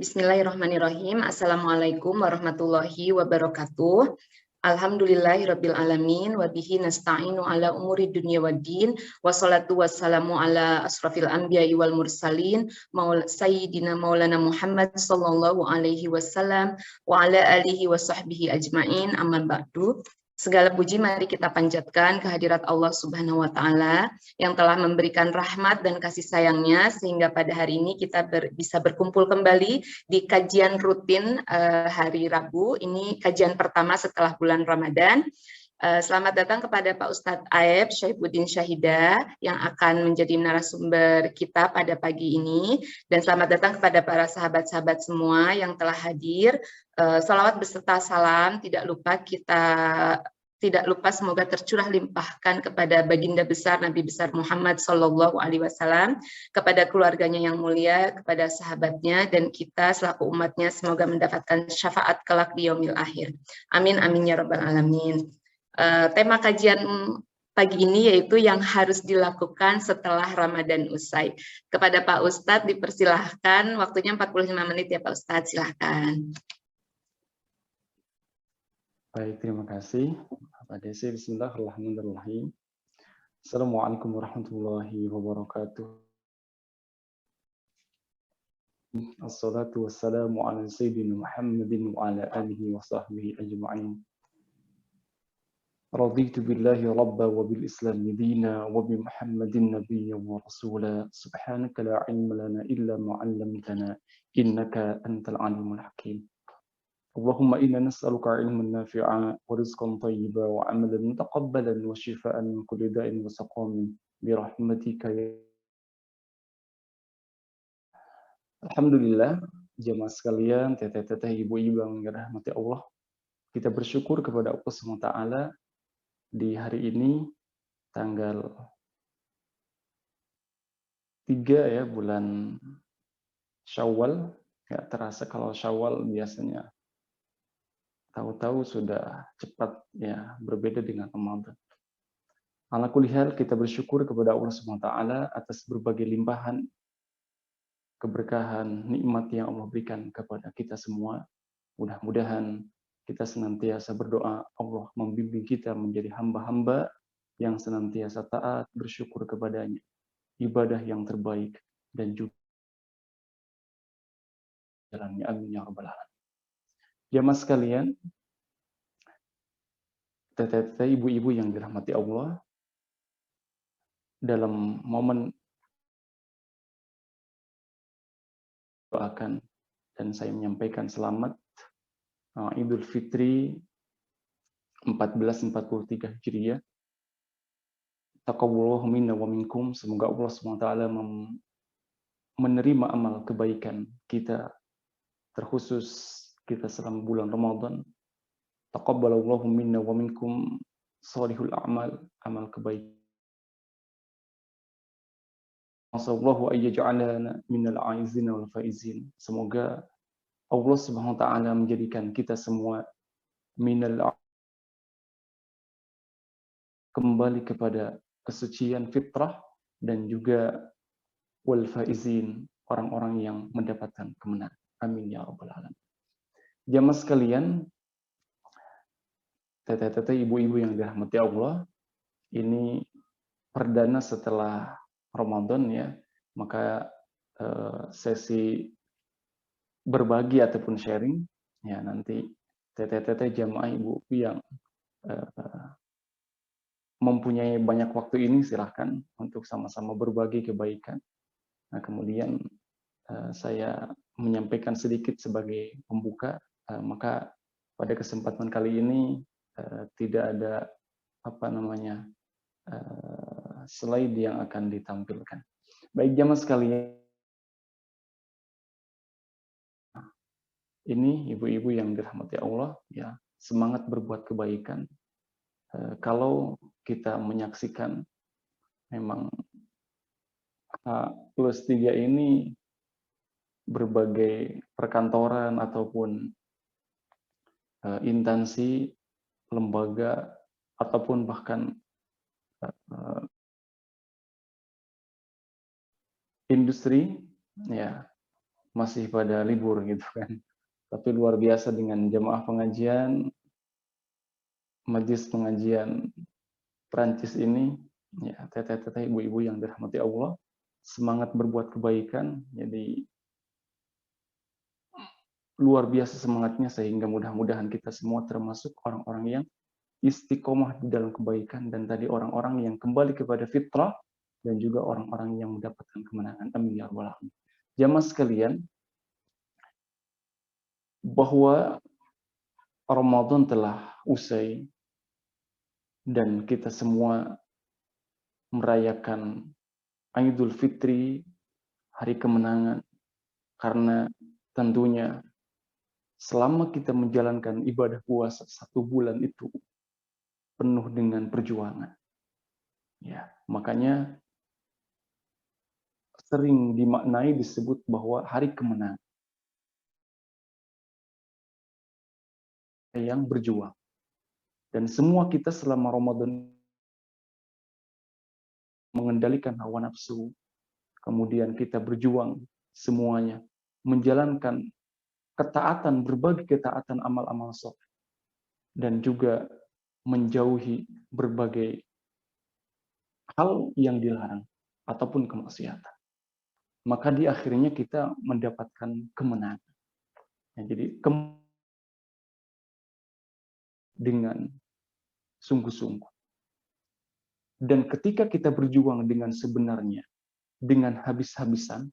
Bismillahirrahmanirrahim. Assalamualaikum warahmatullahi wabarakatuh. Alhamdulillahirabbil alamin wa bihi nasta'inu ala umuri dunya waddin wassalatu wassalamu ala asrafil anbiya'i wal mursalin sayyidina maulana Muhammad sallallahu alaihi wasallam wa ala alihi wa sahbihi ajmain, amma ba'du. Segala puji mari kita panjatkan kehadirat Allah Subhanahu wa taala yang telah memberikan rahmat dan kasih sayangnya sehingga pada hari ini kita bisa berkumpul kembali di kajian rutin hari Rabu. Ini kajian pertama setelah bulan Ramadan. Selamat datang kepada Pak Ustadz Aeb Syaifuddin Syahida yang akan menjadi narasumber kita pada pagi ini. Dan selamat datang kepada para sahabat-sahabat semua yang telah hadir. Salawat beserta salam tidak lupa semoga tercurah limpahkan kepada baginda besar Nabi besar Muhammad Sallallahu Alaihi Wasallam, kepada keluarganya yang mulia, kepada sahabatnya, dan kita selaku umatnya semoga mendapatkan syafaat kelak di yaumil akhir. Amin amin ya rabbal alamin. Tema kajian pagi ini yaitu yang harus dilakukan setelah Ramadan usai. Kepada Pak Ustadz dipersilahkan, waktunya 45 menit ya Pak Ustadz, silahkan. Baik, terima kasih. Pak Desi, bismillahirrahmanirrahim. Assalamualaikum warahmatullahi wabarakatuh. Assalatu wassalamu ala sayyidina Muhammadin wa ala alihi wa sahbihi ajma'in. Raditu billahi rabba wa bil islami dina wa bi Muhammadin nabiyya wa rasula. Subhanaka la ilma lana illa ma 'allamtana innaka antal alimul hakim. Allahumma inna nas'aluka ilman nafi'a wa rizqan thayyiba wa 'amalan mutaqabbalan wa shifaa'an min kulli da'in wa saqamin bi rahmatika ya. Alhamdulillah, jemaah sekalian, teteh-teteh, ibu-ibu yang dirahmati Allah, kita bersyukur kepada Allah SWT di hari ini tanggal 3 ya, bulan Syawal. Nggak terasa kalau Syawal biasanya tahu-tahu sudah cepat ya, berbeda dengan Ramadan. Ala kulli hal, kita bersyukur kepada Allah SWT atas berbagai limpahan keberkahan nikmat yang Allah berikan kepada kita semua. Mudah-mudahan kita senantiasa berdoa Allah membimbing kita menjadi hamba-hamba yang senantiasa taat, bersyukur kepadanya, ibadah yang terbaik dan juga jalannya. Amin ya rabbal alamin. Jamaah sekalian, teteh-teteh, ibu-ibu yang dirahmati Allah, dalam momen doakan dan saya menyampaikan selamat Idul Fitri 1443 Hijriah. Taqabbalallahu minna wa minkum. Semoga Allah SWT menerima amal kebaikan kita, terkhusus kita selama bulan Ramadan. Taqabbalallahu minna wa minkum salihul a'mal, amal kebaikan. Asallahu ayyaj'alana minal aizin wal faizin. Semoga Allah Subhanahu wa taala menjadikan kita semua minal, kembali kepada kesucian fitrah, dan juga wal faizin, orang-orang yang mendapatkan kemenangan. Amin ya rabbal alamin. Jamaah sekalian, teteh-teteh, ibu-ibu yang dirahmati Allah, ini perdana setelah Ramadan ya, maka sesi berbagi ataupun sharing ya, nanti teteh-teteh jamaah ibu yang mempunyai banyak waktu ini silahkan untuk sama-sama berbagi kebaikan. Nah, kemudian saya menyampaikan sedikit sebagai pembuka, maka pada kesempatan kali ini tidak ada slide yang akan ditampilkan. Baik jamaah sekalian, ini ibu-ibu yang dirahmati Allah ya, semangat berbuat kebaikan. Kalau kita menyaksikan memang H+3 ini berbagai perkantoran ataupun instansi, lembaga, ataupun bahkan industri ya, masih pada libur gitu kan. Tapi luar biasa dengan jemaah pengajian, majelis pengajian Perancis ini, ya teteh-teteh ibu-ibu yang dirahmati Allah, semangat berbuat kebaikan, jadi luar biasa semangatnya sehingga mudah-mudahan kita semua termasuk orang-orang yang istiqomah di dalam kebaikan dan tadi orang-orang yang kembali kepada fitrah dan juga orang-orang yang mendapatkan kemenangan. Amin ya rabbal alamin. Jamaah sekalian, bahwa Ramadan telah usai dan kita semua merayakan Idul Fitri, hari kemenangan, karena tentunya selama kita menjalankan ibadah puasa 1 bulan itu penuh dengan perjuangan. Ya, makanya sering dimaknai disebut bahwa hari kemenangan yang berjuang. Dan semua kita selama Ramadan mengendalikan hawa nafsu, kemudian kita berjuang semuanya, menjalankan ketaatan, berbagai ketaatan amal-amal soleh, dan juga menjauhi berbagai hal yang dilarang ataupun kemaksiatan. Maka di akhirnya kita mendapatkan kemenangan. Ya, jadi dengan sungguh-sungguh. Dan ketika kita berjuang dengan sebenarnya, dengan habis-habisan,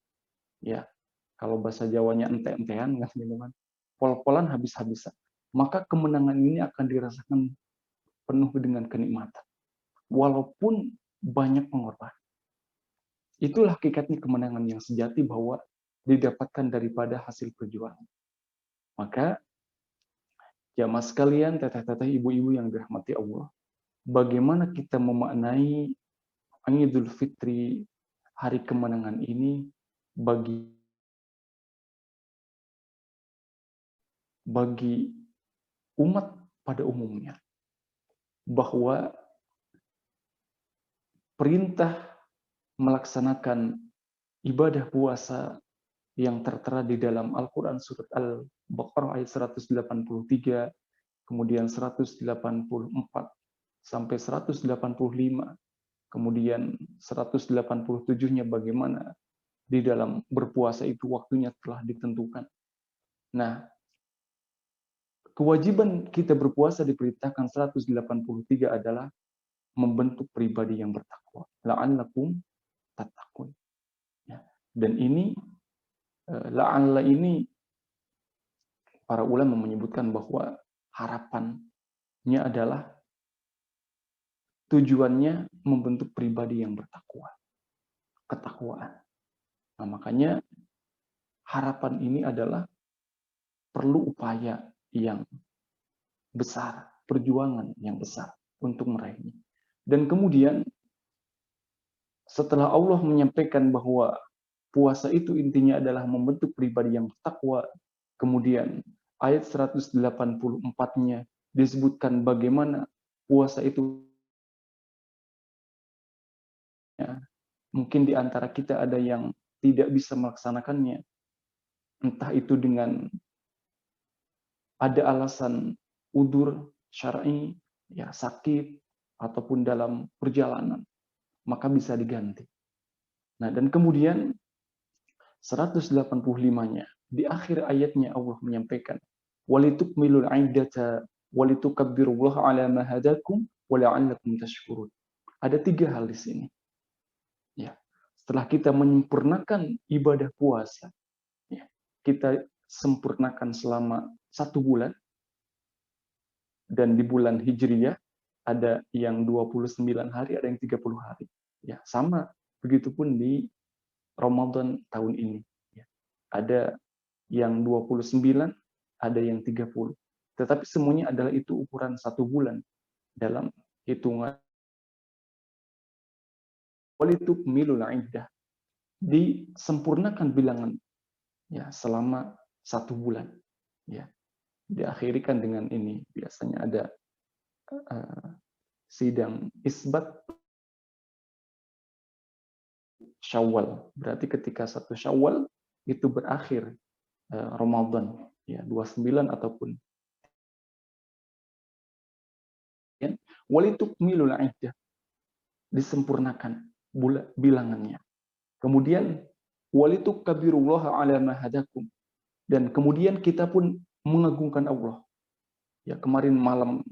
ya kalau bahasa Jawanya ente-entean, kan, pol-polan habis-habisan, maka kemenangan ini akan dirasakan penuh dengan kenikmatan, walaupun banyak pengorbanan. Itulah hakikatnya kemenangan yang sejati bahwa didapatkan daripada hasil perjuangan. Maka jamaah sekalian, teteh-teteh, ibu-ibu yang dirahmati Allah, bagaimana kita memaknai Idul Fitri, hari kemenangan ini bagi umat pada umumnya, bahwa perintah melaksanakan ibadah puasa yang tertera di dalam Al-Quran surat Al-Baqarah ayat 183, kemudian 184 sampai 185, kemudian 187-nya bagaimana di dalam berpuasa itu waktunya telah ditentukan. Nah, kewajiban kita berpuasa diperintahkan 183 adalah membentuk pribadi yang bertakwa. La'allakum tattaqun. Ya. Dan ini la'alla ini para ulama menyebutkan bahwa harapannya adalah tujuannya membentuk pribadi yang bertakwa. Ketakwaan. Nah, makanya harapan ini adalah perlu upaya yang besar, perjuangan yang besar untuk meraihnya. Dan kemudian setelah Allah menyampaikan bahwa puasa itu intinya adalah membentuk pribadi yang bertakwa, kemudian ayat 184-nya disebutkan bagaimana puasa itu, ya, mungkin di antara kita ada yang tidak bisa melaksanakannya, entah itu dengan ada alasan udur syar'i, ya sakit, ataupun dalam perjalanan, maka bisa diganti. Nah, dan kemudian 185-nya, di akhir ayatnya Allah menyampaikan, walitukmilul iddata walitukabbirullaha ala ma hadakum wa la'allakum tashkurun. Ada 3 hal di sini. Ya. Setelah kita menyempurnakan ibadah puasa, ya, kita sempurnakan selama 1 bulan, dan di bulan Hijriyah ada yang 29 hari, ada yang 30 hari. Ya, sama begitupun di Ramadan tahun ini. Ya. Ada yang 29, ada yang 30. Tetapi semuanya adalah itu ukuran 1 bulan dalam hitungan walitukmilul iddah, disempurnakan bilangan, ya, selama 1 bulan. Ya. Diakhirikan dengan ini, biasanya ada sidang isbat Syawal. Berarti ketika 1 Syawal itu berakhir Ramadan ya 29 ataupun ya, walitukmilul iddah, disempurnakan bilangannya. Kemudian walitukabbirullaha ala ma hadakum, dan kemudian kita pun mengagungkan Allah. Ya, kemarin malam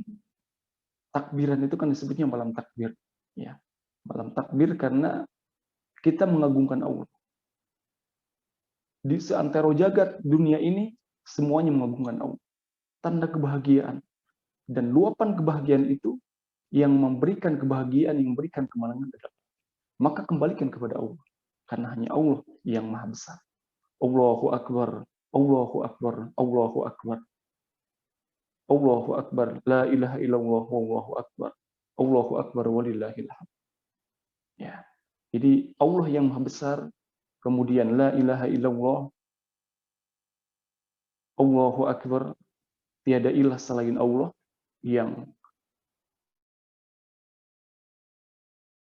takbiran itu kan disebutnya malam takbir. Ya, malam takbir karena kita mengagungkan Allah. Di seantero jagat dunia ini semuanya mengagungkan Allah. Tanda kebahagiaan dan luapan kebahagiaan itu yang memberikan kebahagiaan, yang memberikan kemenangan adalah, maka kembalikan kepada Allah, karena hanya Allah yang maha besar. Allahu Akbar, Allahu Akbar, Allahu Akbar, Allahu Akbar, la ilaha illallah, Allahu Akbar, Allahu Akbar, walillahil hamd. Ya. Jadi Allah yang maha besar, kemudian la ilaha illallah, Allahu Akbar, tiada ilah selain Allah yang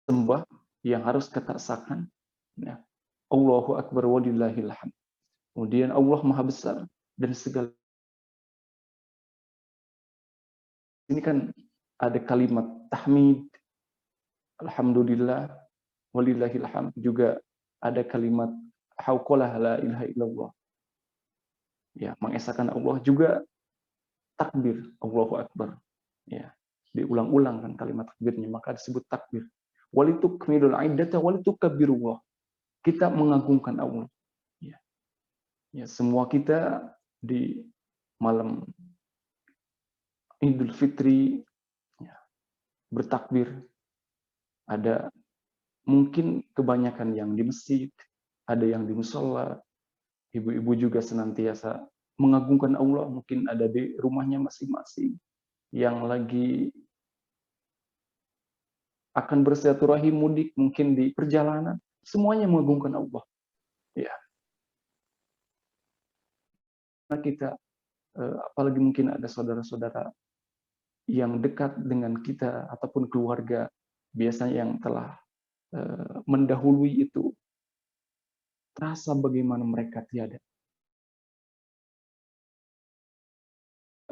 sembah, yang harus kita saksikan. Ya. Allahu Akbar walillahil hamd. Kemudian Allah maha besar dan segala. Ini kan ada kalimat tahmid, alhamdulillah, walillahil hamd, juga ada kalimat hauqalah la ilaha illallah. Ya, mengesahkan Allah, juga takbir, Allahu Akbar. Ya, diulang-ulang kan kalimat takbirnya, maka disebut takbir. Walitukmilul iddata walitukabbirullah. Kita mengagungkan Allah. Ya. Ya, semua kita di malam Idul Fitri ya, bertakbir. Ada mungkin kebanyakan yang di masjid, ada yang di musola. Ibu-ibu juga senantiasa mengagungkan Allah, mungkin ada di rumahnya masing-masing yang lagi akan bersilaturahim mudik, mungkin di perjalanan, semuanya mengagungkan Allah. Ya. Nah, kita apalagi mungkin ada saudara-saudara yang dekat dengan kita ataupun keluarga biasanya yang telah mendahului itu, terasa bagaimana mereka tiada,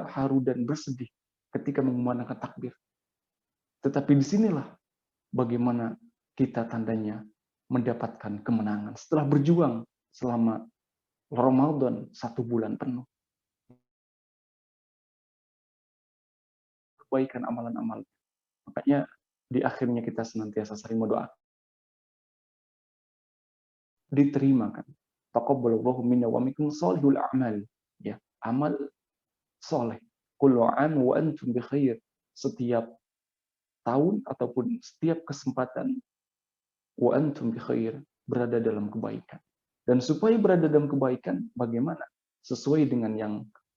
haru dan bersedih ketika mengumandangkan takbir. Tetapi disinilah bagaimana kita tandanya mendapatkan kemenangan setelah berjuang selama Ramadan 1 bulan penuh. Kebaikan amalan-amal. Makanya di akhirnya kita senantiasa sering berdoa. Diterima kan. Taqabbalallahu minna wa minkum shalihul a'mal. Ya, amal soleh. Kullu 'am wa antum bi khair. Setiap tahun ataupun setiap kesempatan wa antum bi khair, berada dalam kebaikan. Dan supaya berada dalam kebaikan, bagaimana? Sesuai dengan yang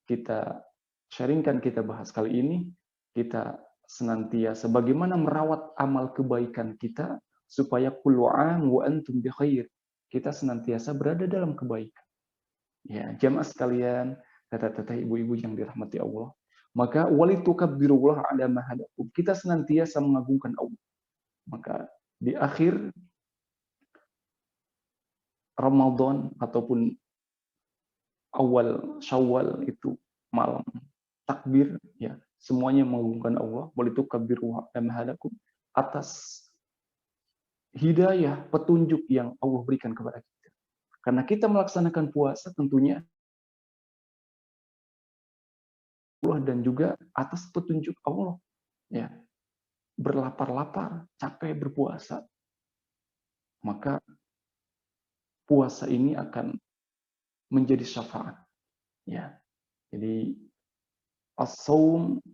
kita sharingkan, kita bahas kali ini, kita senantiasa bagaimana merawat amal kebaikan kita supaya kullu 'am wa antum bi khair. Kita senantiasa berada dalam kebaikan. Ya, jamaah sekalian, teteh-teteh, ibu-ibu yang dirahmati Allah, maka walitukabbirullaha 'ala ma hadakum. Kita senantiasa mengagungkan Allah. Maka di akhir Ramadan ataupun awal Syawal itu malam takbir, ya, semuanya mengagungkan Allah. Walitukabbirullaha 'ala ma hadakum, atas hidayah, petunjuk yang Allah berikan kepada kita. Karena kita melaksanakan puasa tentunya Allah, dan juga atas petunjuk Allah. Ya, berlapar-lapar, capek berpuasa, maka puasa ini akan menjadi syafaat. Ya, jadi as-saum,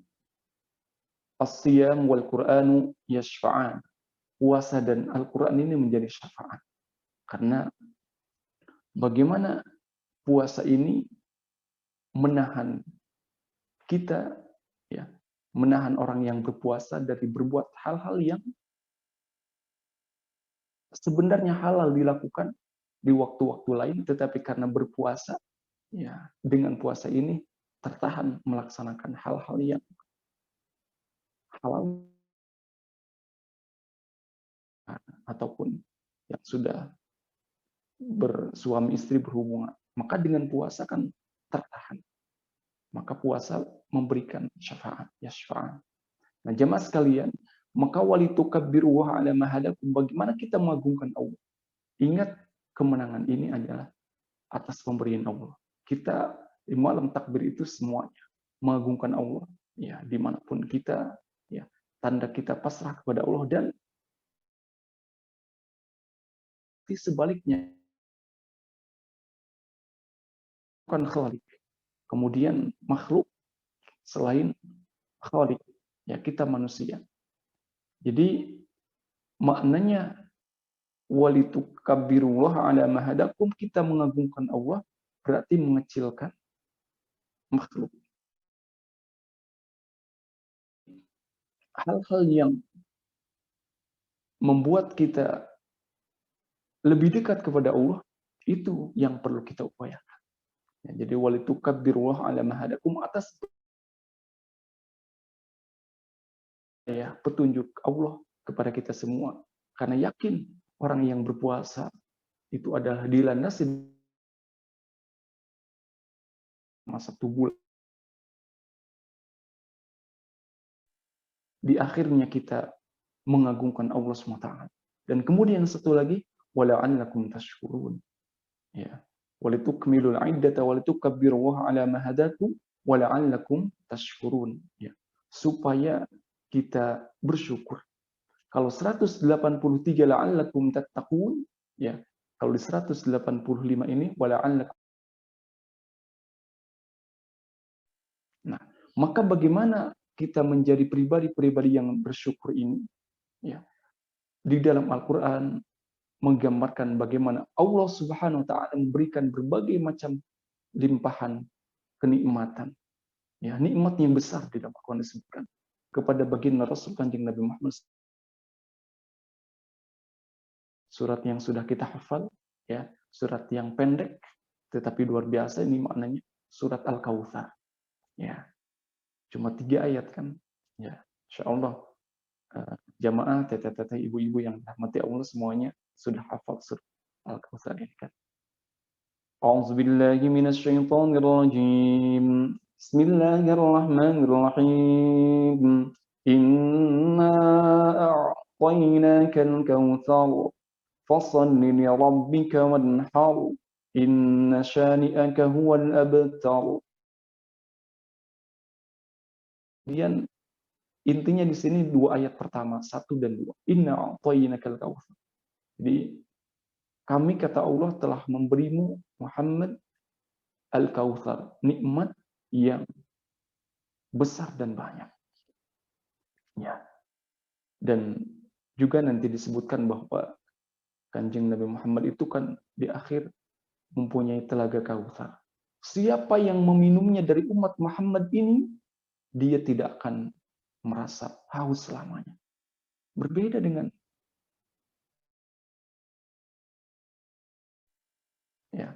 as-siyam wal Qur'anu yashfa'an. Puasa dan Al-Quran ini menjadi syafaat. Karena bagaimana puasa ini menahan kita, ya, menahan orang yang berpuasa dari berbuat hal-hal yang sebenarnya halal dilakukan di waktu-waktu lain, tetapi karena berpuasa, ya, dengan puasa ini tertahan melaksanakan hal-hal yang halal ataupun yang sudah bersuami istri berhubungan, maka dengan puasa kan tertahan. Maka puasa memberikan syafaat, yasfa'an. Nah, jemaah sekalian, maka walitukabbiru ala ma hadakum, bagaimana kita mengagungkan Allah? Ingat, kemenangan ini adalah atas pemberian Allah. Kita di malam takbir itu semuanya mengagungkan Allah, ya, dimanapun kita, ya, tanda kita pasrah kepada Allah. Dan sebaliknya, bukan khalik, kemudian makhluk selain khalik, ya, kita manusia. Jadi maknanya walitukabbirullaha ala ma hadakum, kita mengagungkan Allah berarti mengecilkan makhluk. Hal-hal yang membuat kita lebih dekat kepada Allah, itu yang perlu kita upayakan. Ya, jadi walitukabbirullaha ala ma hadakum, atas ya, petunjuk Allah kepada kita semua. Karena yakin orang yang berpuasa itu adalah dilandasi masa tubuh. Di akhirnya kita mengagungkan Allah SWT. Dan kemudian satu lagi, wala'allakum tashkurun. Ya. Walitukmilul iddata walitukabbirullaha ala ma hadakum wala'allakum tashkurun. Ya. Supaya kita bersyukur. Kalau 183 la'allakum tattaqun, ya. Kalau di 185 ini wala'allakum. Nah, maka bagaimana kita menjadi pribadi-pribadi yang bersyukur ini? Ya. Di dalam Al-Quran menggambarkan bagaimana Allah Subhanahu wa Ta'ala memberikan berbagai macam limpahan kenikmatan. Ya, nikmat yang besar di dalam Al-Quran disebutkan kepada baginda Rasul Kanjeng Nabi Muhammad. Surat yang sudah kita hafal, ya, surat yang pendek tetapi luar biasa, ini maknanya surat Al-Kautsar. Ya, cuma 3 ayat kan. Ya, insyaallah jamaah, teteh-teteh, ibu-ibu yang dirahmati Allah semuanya sudah hafal surat Al-Kautsar ini kan. A'udzubillahi minasyaitonirrajim. Bismillahirrahmanirrahim. Inna a'tainakal kautsar fashalli li rabbika wanhar. Inna syani'aka huwal abtar. Kemudian intinya di sini 2 ayat pertama, 1 dan 2. Inna a'tainakal kautsar. Jadi kami, kata Allah, telah memberimu Muhammad al-Kautsar, nikmat yang besar dan banyak. Ya. Dan juga nanti disebutkan bahwa Kanjeng Nabi Muhammad itu kan di akhir mempunyai telaga Kautsar. Siapa yang meminumnya dari umat Muhammad ini, dia tidak akan merasa haus selamanya. Berbeda dengan ya,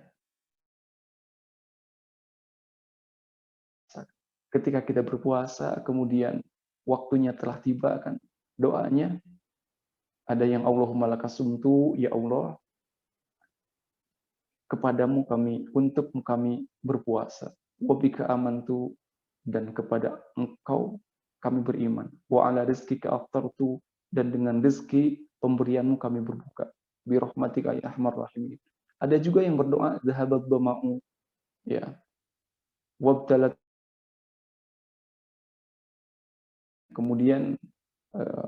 ketika kita berpuasa, kemudian waktunya telah tiba kan, doanya ada yang Allahumma lakasumtu, ya Allah, kepadamu kami, untukmu kami berpuasa. Wabika amantu, dan kepada engkau kami beriman. Wa ala rizkika aftartu, dan dengan rezeki pemberianmu kami berbuka. Birahmatika ya arhamar rahimin. Ada juga yang berdoa zahabat dhama'u, ya. Wabtalat, kemudian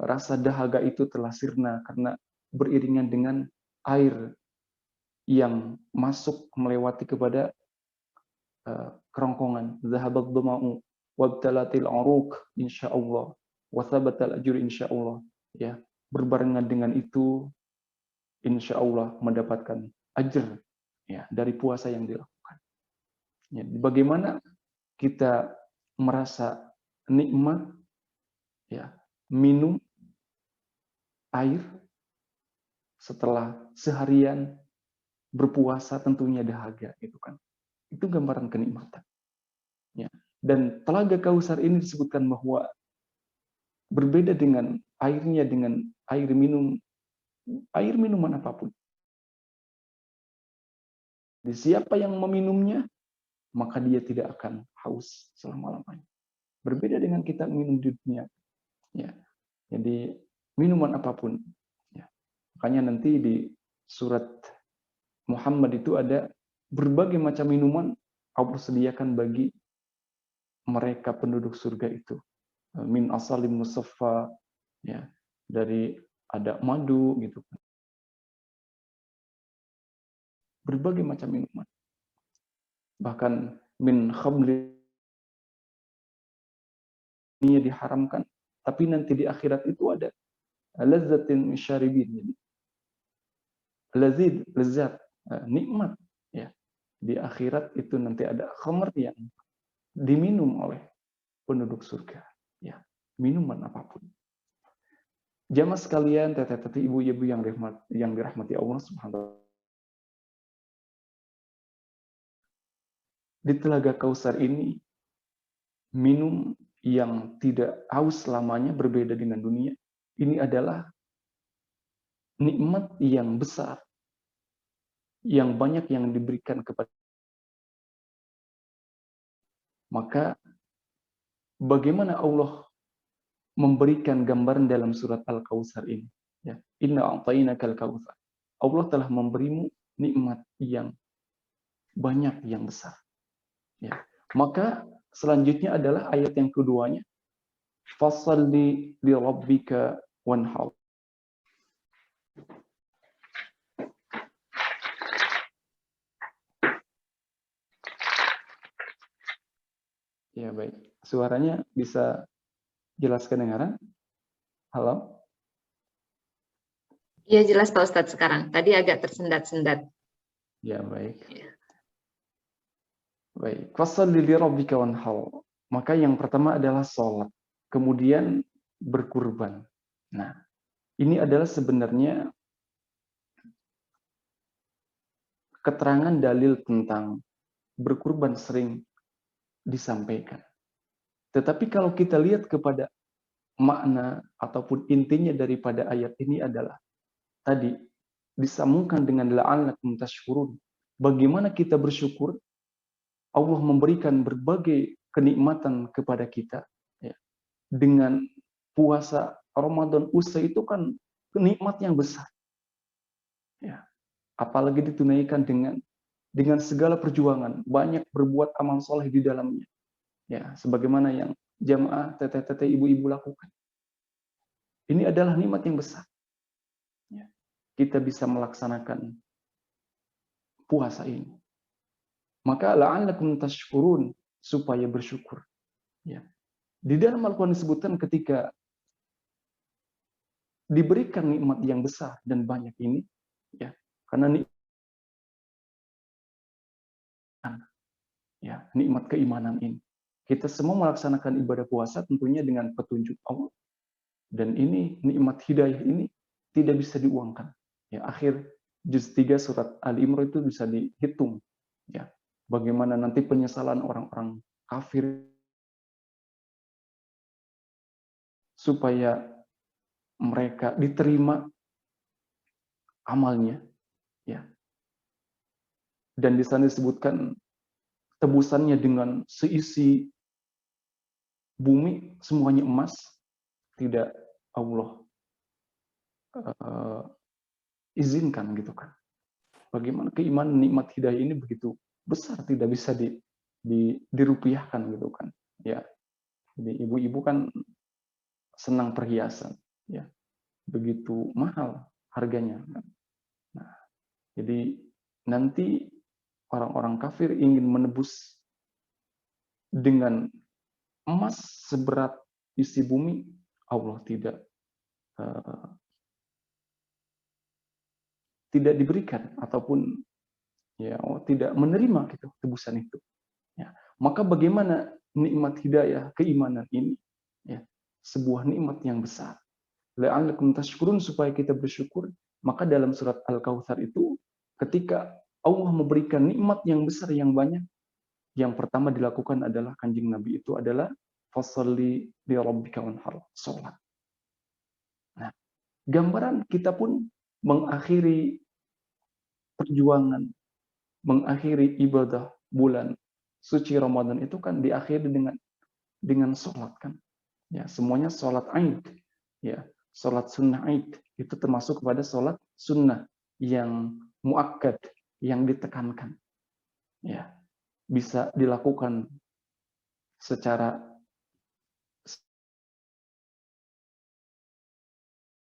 rasa dahaga itu telah sirna karena beriringan dengan air yang masuk melewati kepada kerongkongan. Zahabat dhama'u wabtalatil uruq insyaallah wa thabatal ajr insyaallah. Ya, berbarengan dengan itu insyaallah mendapatkan ajr, ya, dari puasa yang dilakukan. Ya, bagaimana kita merasa nikmat, ya, minum air setelah seharian berpuasa, tentunya dahaga, itu kan. Itu gambaran kenikmatan. Ya. Dan telaga Kautsar ini disebutkan bahwa berbeda dengan airnya dengan air minuman apapun. Siapa yang meminumnya, maka dia tidak akan haus selama-lamanya. Berbeda dengan kita minum di dunia. Ya. Jadi minuman apapun. Ya. Makanya nanti di surat Muhammad itu ada berbagai macam minuman Allah sediakan bagi mereka penduduk surga itu. Min asalim musaffa, ya, dari ada madu gitu. Berbagai macam minuman. Bahkan min khamli ini diharamkan, tapi nanti di akhirat itu ada lazzatin syaribin. Lazid, lezat, nikmat, ya. Di akhirat itu nanti ada khamr yang diminum oleh penduduk surga, ya. Minuman apapun. Jamaah sekalian, teteh-teteh, ibu-ibu yang dirahmati Allah Subhanahu wa taala. Di Telaga Kausar ini minum yang tidak haus selamanya, berbeda dengan dunia. Ini adalah nikmat yang besar, yang banyak yang diberikan kepada. Maka bagaimana Allah memberikan gambaran dalam surat Al-Kautsar ini? Ya, Inna a'tainakal kautsar. Allah telah memberimu nikmat yang banyak, yang besar. Ya. Maka selanjutnya adalah ayat yang keduanya. Fassalli li rabbika wanhar. Ya, baik. Suaranya bisa jelas kedengaran? Halo? Iya, jelas Pak Ustadz sekarang. Tadi agak tersendat-sendat. Ya, baik. Baik. Fassalli li rabbika wanhar. Maka yang pertama adalah sholat. Kemudian berkurban. Nah, ini adalah sebenarnya keterangan dalil tentang berkurban sering disampaikan. Tetapi kalau kita lihat kepada makna ataupun intinya daripada ayat ini adalah tadi disambungkan dengan la'allakum tashkurun. Bagaimana kita bersyukur Allah memberikan berbagai kenikmatan kepada kita, ya. Dengan puasa Ramadan usai itu kan nikmat yang besar, ya. Apalagi ditunaikan dengan segala perjuangan, banyak berbuat amal soleh di dalamnya, ya, sebagaimana yang jamaah teteh-teteh ibu-ibu lakukan. Ini adalah nikmat yang besar, ya. Kita bisa melaksanakan puasa ini. Maka la'allakum tashkurun, supaya bersyukur. Ya. Di dalam Al-Quran disebutkan ketika diberikan nikmat yang besar dan banyak ini, ya, karena nikmat keimanan ini. Kita semua melaksanakan ibadah puasa tentunya dengan petunjuk Allah. Dan ini nikmat hidayah ini tidak bisa diuangkan. Ya, akhir juz 3 surat Ali Imran itu bisa dihitung. Ya. Bagaimana nanti penyesalan orang-orang kafir supaya mereka diterima amalnya, ya. Dan di sana disebutkan tebusannya dengan seisi bumi semuanya emas, tidak Allah izinkan gitu kan. Bagaimana keimanan nikmat hidayah ini begitu besar, tidak bisa dirupiahkan gitu kan. Ya. Jadi ibu-ibu kan senang perhiasan, ya. Begitu mahal harganya. Nah, jadi nanti orang-orang kafir ingin menebus dengan emas seberat isi bumi, Allah tidak diberikan ataupun ya tidak menerima gitu tebusan itu. Ya. Maka bagaimana nikmat hidayah keimanan ini? Ya, sebuah nikmat yang besar. La'allakum tashkurun, supaya kita bersyukur. Maka dalam surat Al-Kautsar itu ketika Allah memberikan nikmat yang besar yang banyak, yang pertama dilakukan adalah kanjeng Nabi itu adalah fasholli li rabbika wanhar, salat. Nah, gambaran kita pun mengakhiri perjuangan mengakhiri ibadah bulan suci Ramadan itu kan diakhiri dengan sholat kan. Ya, semuanya sholat Aid. Ya, sholat sunnah Aid itu termasuk kepada sholat sunnah yang muakkad, yang ditekankan. Ya, bisa dilakukan secara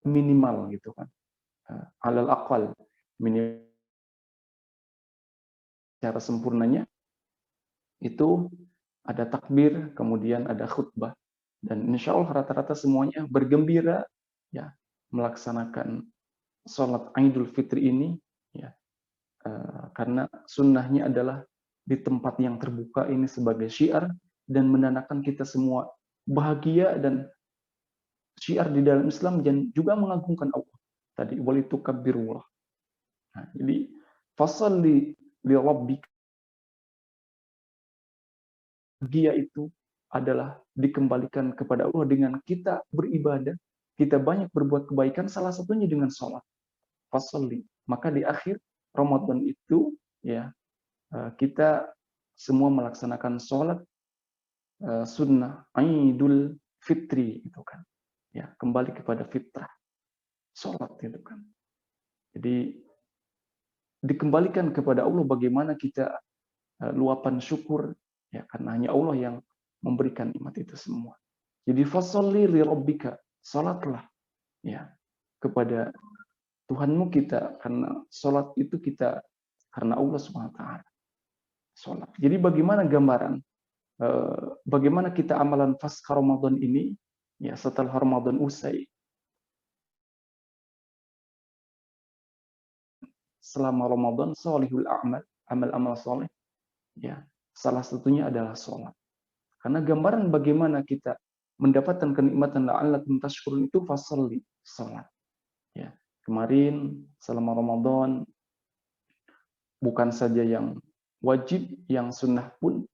minimal gitu kan. Alal aqal minimal cara sempurnanya itu ada takbir, kemudian ada khutbah, dan insya Allah rata-rata semuanya bergembira ya melaksanakan sholat Idul Fitri ini ya, karena sunnahnya adalah di tempat yang terbuka ini sebagai syiar dan menandakan kita semua bahagia, dan syiar di dalam Islam dan juga mengagungkan Allah. Tadi walitukabbirullah. Nah, jadi fasalli li rabbika, bahagia itu adalah dikembalikan kepada Allah dengan kita beribadah, kita banyak berbuat kebaikan, salah satunya dengan sholat. Fasalli. Maka di akhir Ramadan itu ya kita semua melaksanakan sholat sunnah Idul Fitri itu kan. Ya, kembali kepada fitrah. Sholat itu kan. Jadi dikembalikan kepada Allah bagaimana kita luapan syukur ya, karena hanya Allah yang memberikan nikmat itu semua. Jadi fasalli li rabbika, salatlah ya kepada Tuhanmu kita, karena salat itu kita karena Allah Subhanahu wa taala. Salat. Jadi bagaimana gambaran bagaimana kita amalan pasca Ramadan ini ya, setelah Ramadan usai, selama Ramadan salihul a'mal, amal-amal saleh ya, salah satunya adalah sholat. Karena gambaran bagaimana kita mendapatkan kenikmatan la'allakum tashkurun itu fasalli, sholat. Ya. Kemarin selama Ramadan bukan saja yang wajib, yang sunnah pun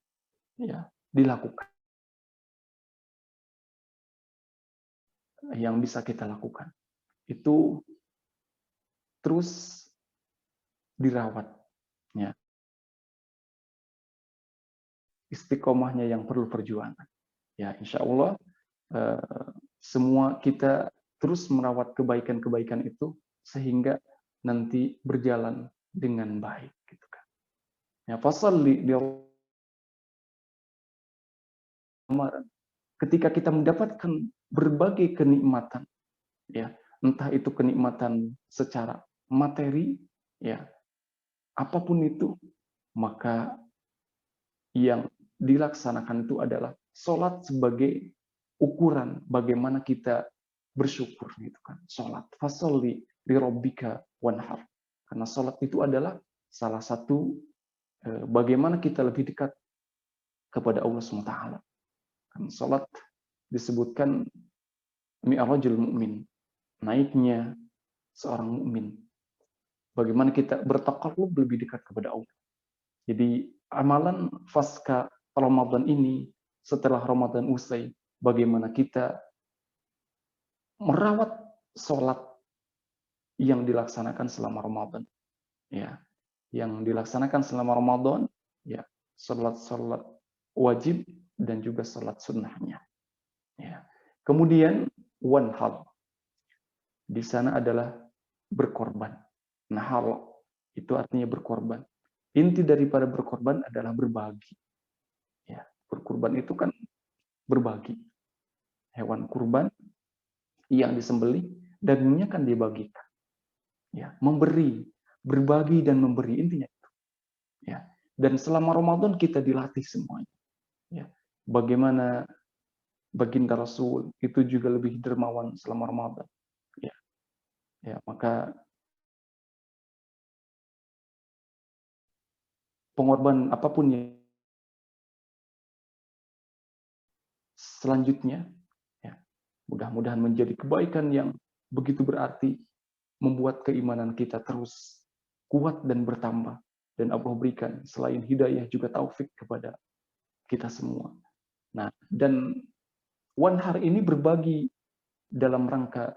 ya dilakukan. Yang bisa kita lakukan itu terus dirawat. Ya. Istiqomahnya yang perlu perjuangan. Ya, insya Allah semua kita terus merawat kebaikan-kebaikan itu sehingga nanti berjalan dengan baik. Gitu kan. Ya, fasalli di Ramadan. Ketika kita mendapatkan berbagai kenikmatan, ya, entah itu kenikmatan secara materi, ya, apapun itu, maka yang dilaksanakan itu adalah sholat sebagai ukuran bagaimana kita bersyukur gitu kan. Sholat fasolli li rabbika wanhar, karena sholat itu adalah salah satu bagaimana kita lebih dekat kepada Allah SWT. Kan sholat disebutkan mi'rajul mu'min, naiknya seorang mukmin. Bagaimana kita bertaqarrub lebih dekat kepada Allah. Jadi amalan pasca Ramadan ini, setelah Ramadan usai, bagaimana kita merawat sholat yang dilaksanakan selama Ramadan. Ya, yang dilaksanakan selama Ramadan, ya, sholat wajib dan juga sholat sunnahnya. Ya. Kemudian wanhar, di sana adalah berkorban. Nahar itu artinya berkorban. Inti daripada berkorban adalah berbagi. Ya, berkorban itu kan berbagi. Hewan kurban yang disembelih, dagingnya kan dibagikan. Ya, memberi, berbagi dan memberi, intinya itu. Ya, dan selama Ramadan kita dilatih semuanya. Ya, bagaimana baginda Rasul itu juga lebih dermawan selama Ramadan. Ya, ya, maka pengorbanan apapun yang selanjutnya, ya, mudah-mudahan menjadi kebaikan yang begitu berarti, membuat keimanan kita terus kuat dan bertambah, dan Allah berikan selain hidayah juga taufik kepada kita semua. Nah, dan wanhar ini berbagi dalam rangka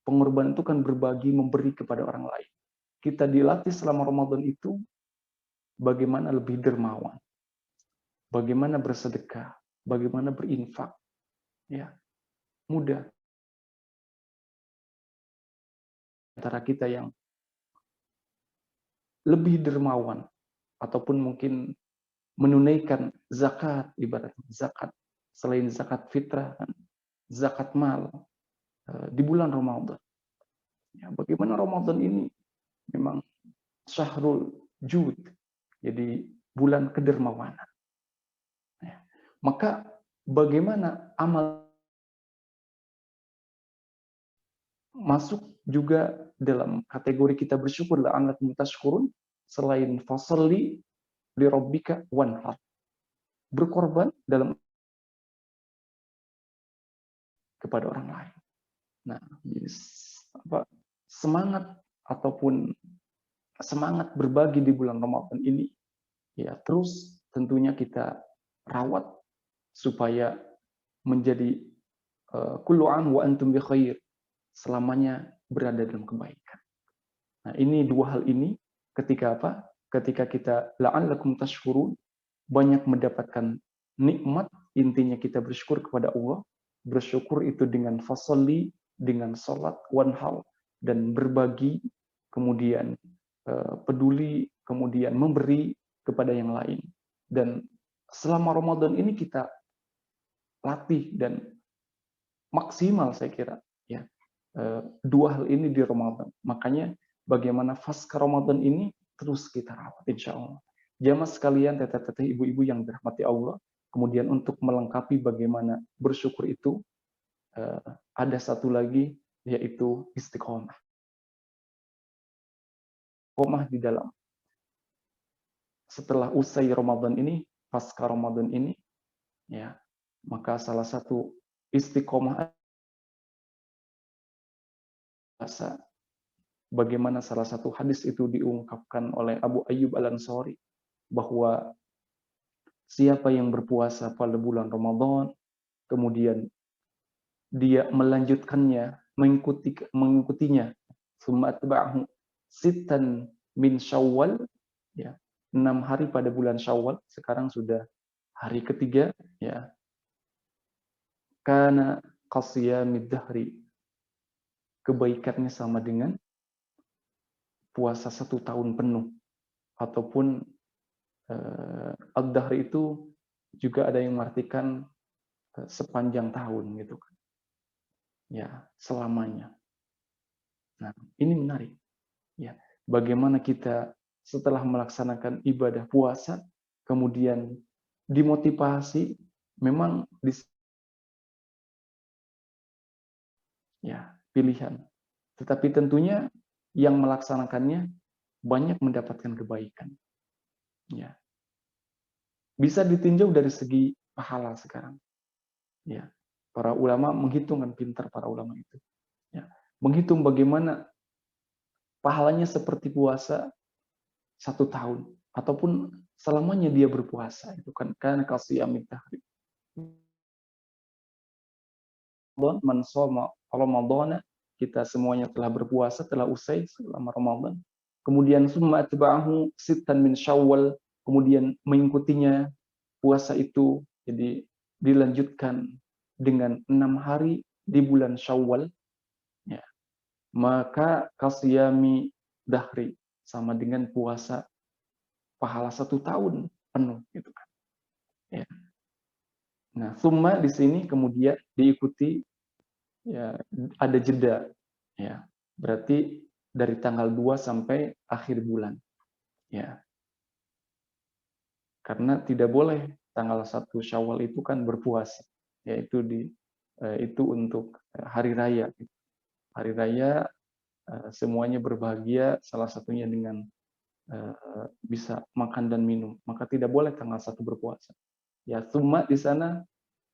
pengorbanan itu kan berbagi, memberi kepada orang lain. Kita dilatih selama Ramadan itu bagaimana lebih dermawan, bagaimana bersedekah, bagaimana berinfak. Ya, mudah. Antara kita yang lebih dermawan ataupun mungkin menunaikan zakat, ibaratnya zakat selain zakat fitrah, zakat mal di bulan Ramadan. Ya, bagaimana Ramadan ini memang syahrul jud, jadi bulan kedermawanan. Ya. Maka bagaimana amal masuk juga dalam kategori kita bersyukur la'allakum tashkurun, selain fasalli li rabbika wanhar, berkorban dalam kepada orang lain. Nah, semangat ataupun semangat berbagi di bulan Ramadan ini ya terus tentunya kita rawat supaya menjadi kullu am wa antum bi khair, selamanya berada dalam kebaikan. Nah, ini dua hal ini ketika apa? Ketika kita la'allakum tashkurun, banyak mendapatkan nikmat, intinya kita bersyukur kepada Allah. Bersyukur itu dengan fasalli, dengan salat, wanhal, dan berbagi, kemudian peduli, kemudian memberi kepada yang lain. Dan selama Ramadan ini kita latih dan maksimal saya kira ya dua hal ini di Ramadan. Makanya bagaimana pasca Ramadan ini terus kita rawat insya Allah. Jamaah sekalian, teteh-teteh, ibu-ibu yang dirahmati Allah, kemudian untuk melengkapi bagaimana bersyukur itu ada satu lagi yaitu istiqomah. Istiqomah di dalam setelah usai Ramadan ini, pasca Ramadan ini, ya maka salah satu istiqomah bagaimana salah satu hadis itu diungkapkan oleh Abu Ayyub Al-Ansari bahwa siapa yang berpuasa pada bulan Ramadan kemudian dia melanjutkannya mengikutinya summa atba'ahu sittan min Syawal ya 6 hari pada bulan Syawal, sekarang sudah hari ketiga ya, kana qasiyamid dahri, kebaikannya sama dengan puasa 1 tahun penuh. Ataupun ad-dahr itu juga ada yang mengartikan sepanjang tahun gitu kan. Ya, selamanya. Nah, ini menarik. Ya, bagaimana kita setelah melaksanakan ibadah puasa kemudian dimotivasi memang ya, pilihan. Tetapi tentunya yang melaksanakannya banyak mendapatkan kebaikan. Ya. Bisa ditinjau dari segi pahala sekarang. Ya. Para ulama menghitung, kan pintar para ulama itu. Ya. Menghitung bagaimana pahalanya seperti puasa 1 tahun ataupun selamanya dia berpuasa, itu kan karena qasiyamid dahri. Man shoma Ramadhana, kita semuanya telah berpuasa, telah usai selama Ramadan. Kemudian summa atba'ahu sittan min Syawal, kemudian mengikutinya puasa itu jadi dilanjutkan dengan 6 hari di bulan Syawal ya. Maka qasiyami dahri, sama dengan puasa pahala 1 tahun penuh gitu kan. Ya. Nah, summa di sini kemudian diikuti ya ada jeda ya. Berarti dari tanggal 2 sampai akhir bulan. Ya. Karena tidak boleh tanggal 1 Syawal itu kan berpuasa, yaitu itu untuk hari raya. Hari raya semuanya berbahagia, salah satunya dengan bisa makan dan minum. Maka tidak boleh tanggal 1 berpuasa. Ya, cuma di sana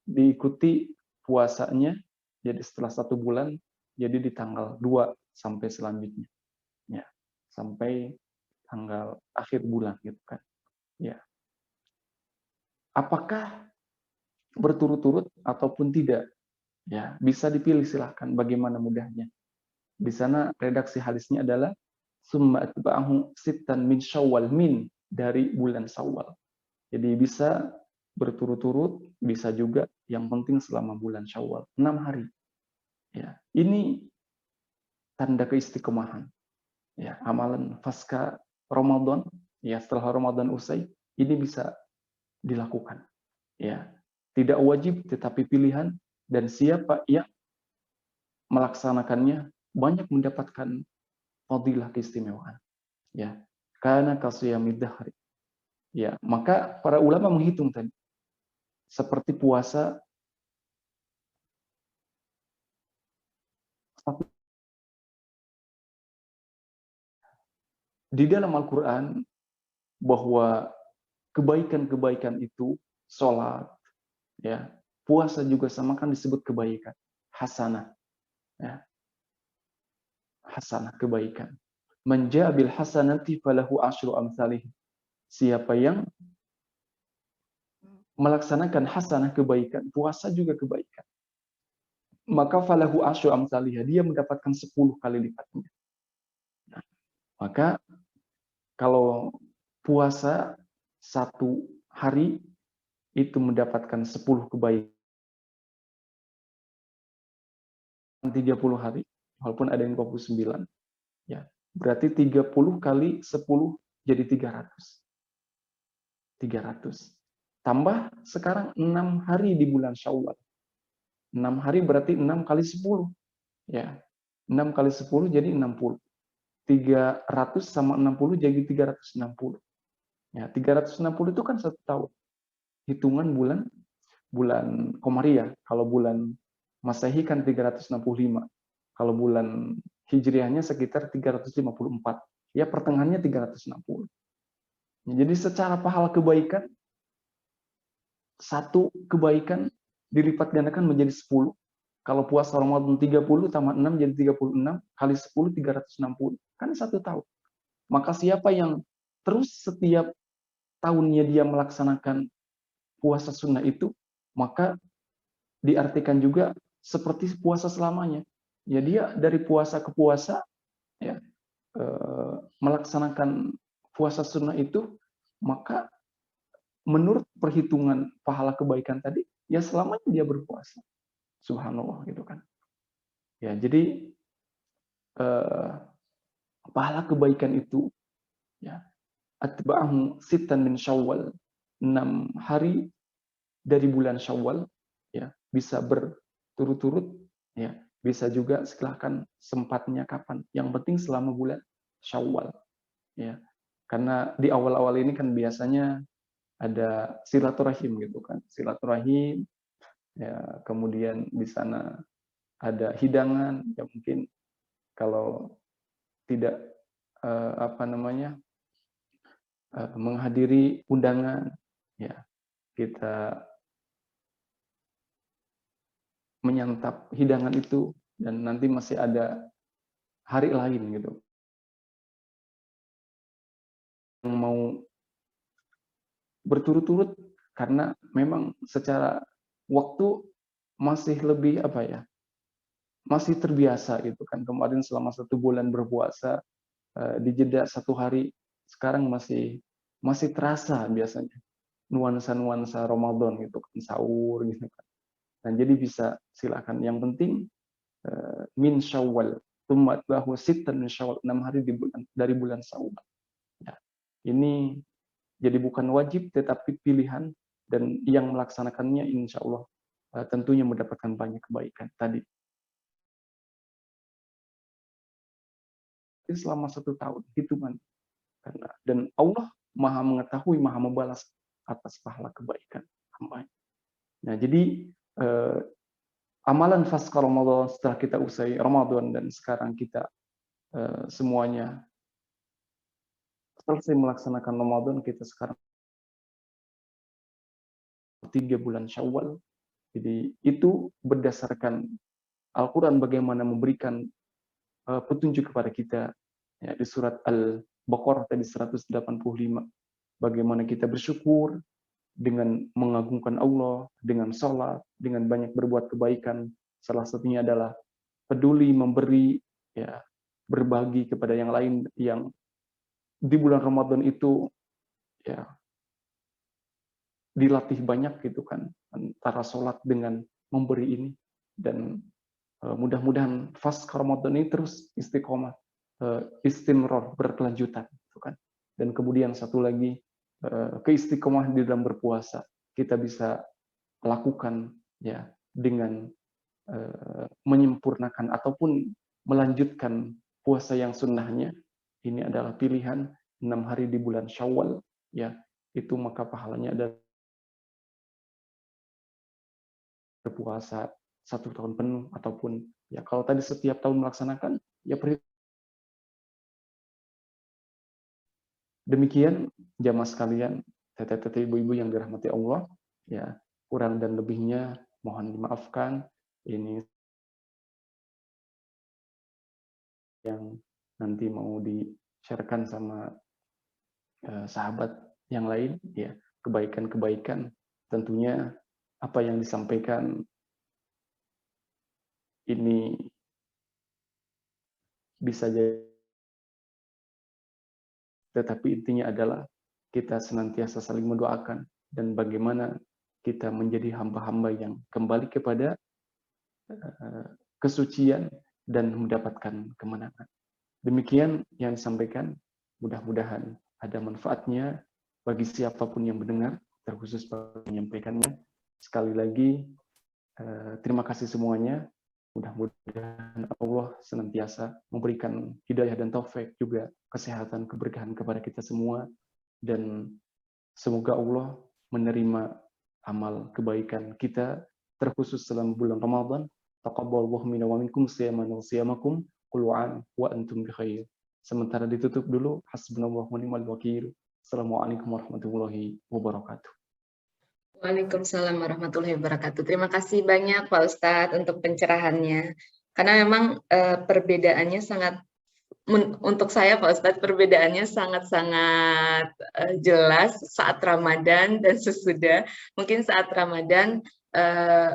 diikuti puasanya, jadi setelah 1 bulan, jadi di tanggal 2 sampai selanjutnya. Ya, sampai tanggal akhir bulan gitu kan. Ya. Apakah berturut-turut ataupun tidak? Ya, bisa dipilih silahkan bagaimana mudahnya. Di sana redaksi hadisnya adalah summa atba'ahu sittan min Syawal, min dari bulan Syawal. Jadi bisa berturut-turut, bisa juga yang penting selama bulan Syawal, 6 hari. Ya, ini tanda keistiqomahan. Ya, amalan pasca Ramadan, ya setelah Ramadan usai, ini bisa dilakukan. Ya, tidak wajib tetapi pilihan, dan siapa yang melaksanakannya banyak mendapatkan fadilah keistimewaan. Ya, karena kasiyamid dahri. Ya, maka para ulama menghitung tadi seperti puasa di dalam Al-Quran bahwa kebaikan-kebaikan itu, sholat, ya, puasa juga sama kan disebut kebaikan, hasanah, ya, hasanah kebaikan. Menjabil hasanati falahu asyru amsalih. Siapa yang melaksanakan hasanah kebaikan, puasa juga kebaikan, maka falahu asyru amsalih, dia mendapatkan 10 kali lipatnya. Nah, maka kalau puasa 1 hari itu mendapatkan 10 kebaikan, 30 hari, walaupun ada yang 29, ya, berarti 30 kali 10 jadi 300. 300. Tambah sekarang 6 hari di bulan Syawal. 6 hari berarti 6 kali 10. Ya. 6 kali 10 jadi 60. 300 sama 60 jadi 360. Ya, 360 itu kan 1 tahun. Hitungan bulan Komariah. Kalau bulan Masehi kan 365. Kalau bulan Hijriahnya sekitar 354. Ya, pertengahannya 360. Jadi secara pahala kebaikan, 1 kebaikan dilipat gandakan menjadi 10. Kalau puasa Ramadan 30 tambah 6 jadi 36, kali 10 360. Kan 1 tahun. Maka siapa yang terus setiap tahunnya dia melaksanakan puasa sunnah itu, maka diartikan juga seperti puasa selamanya. Ya, dia dari puasa ke puasa, ya, melaksanakan puasa sunnah itu, maka menurut perhitungan pahala kebaikan tadi, ya selamanya dia berpuasa. Subhanallah, gitu kan. Ya, jadi pahala kebaikan itu, ya, atba'ahu sittan min Syawal, 6 hari dari bulan Syawal, ya, bisa berturut-turut, ya, bisa juga silahkan sempatnya kapan. Yang penting selama bulan Syawal, ya. Karena di awal-awal ini kan biasanya ada silaturahim gitu kan. Silaturahim, ya, kemudian di sana ada hidangan, ya mungkin kalau tidak menghadiri undangan, ya kita menyantap hidangan itu, dan nanti masih ada hari lain gitu yang mau berturut-turut, karena memang secara waktu masih lebih masih terbiasa gitu kan. Kemarin selama 1 bulan berpuasa, di jeda 1 hari, sekarang masih terasa biasanya nuansa-nuansa Ramadan gitu kan, sahur gitu kan. Nah, jadi bisa silakan. Yang penting min Syawal, tsumma atba'ahu sittan min Syawal, 6 hari dari bulan Syawal. Ya. Ini jadi bukan wajib tetapi pilihan, dan yang melaksanakannya insya Allah tentunya mendapatkan banyak kebaikan tadi. Selama 1 tahun hitungan, dan Allah Maha mengetahui, Maha membalas atas pahala kebaikan hamba. Nah, jadi amalan pasca Ramadan, setelah kita usai Ramadan dan sekarang kita semuanya selesai melaksanakan Ramadan, kita sekarang 3 bulan Syawal. Jadi itu berdasarkan Al-Quran bagaimana memberikan petunjuk kepada kita, ya, di surat Al-Baqarah tadi 185, bagaimana kita bersyukur dengan mengagungkan Allah, dengan sholat, dengan banyak berbuat kebaikan. Salah satunya adalah peduli memberi, ya, berbagi kepada yang lain yang di bulan Ramadan itu ya dilatih banyak gitu kan, antara sholat dengan memberi ini. Dan mudah-mudahan fast Ramadan ini terus istiqomah, istimror, berkelanjutan gitu kan. Dan kemudian satu lagi, keistiqomah di dalam berpuasa kita bisa lakukan ya dengan menyempurnakan ataupun melanjutkan puasa yang sunnahnya. Ini adalah pilihan 6 hari di bulan Syawal, ya itu maka pahalanya adalah berpuasa 1 tahun penuh, ataupun ya kalau tadi setiap tahun melaksanakan, ya demikian jamaah sekalian, teteh-teteh, ibu-ibu yang dirahmati Allah, ya kurang dan lebihnya mohon dimaafkan. Ini yang nanti mau di-sharekan sama sahabat yang lain, ya kebaikan-kebaikan. Tentunya apa yang disampaikan ini bisa jadi, tetapi intinya adalah kita senantiasa saling mendoakan dan bagaimana kita menjadi hamba-hamba yang kembali kepada kesucian dan mendapatkan kemenangan. Demikian yang disampaikan, mudah-mudahan ada manfaatnya bagi siapapun yang mendengar, terkhusus menyampaikannya. Sekali lagi, terima kasih semuanya. Mudah-mudahan Allah senantiasa memberikan hidayah dan taufik, juga kesehatan, keberkahan kepada kita semua, dan semoga Allah menerima amal kebaikan kita, terkhusus dalam bulan Ramadan. Taqabbalallahu minna wa minkum siyamana wa siyamakum kullu 'am wa antum bi khair. Sementara ditutup dulu, hasbunallahu wa ni'mal wakil. Assalamualaikum warahmatullahi wabarakatuh. Waalaikumsalam warahmatullahi wabarakatuh. Terima kasih banyak Pak Ustadz untuk pencerahannya. Karena memang perbedaannya sangat, untuk saya Pak Ustadz, perbedaannya sangat-sangat jelas saat Ramadan dan sesudah. Mungkin saat Ramadan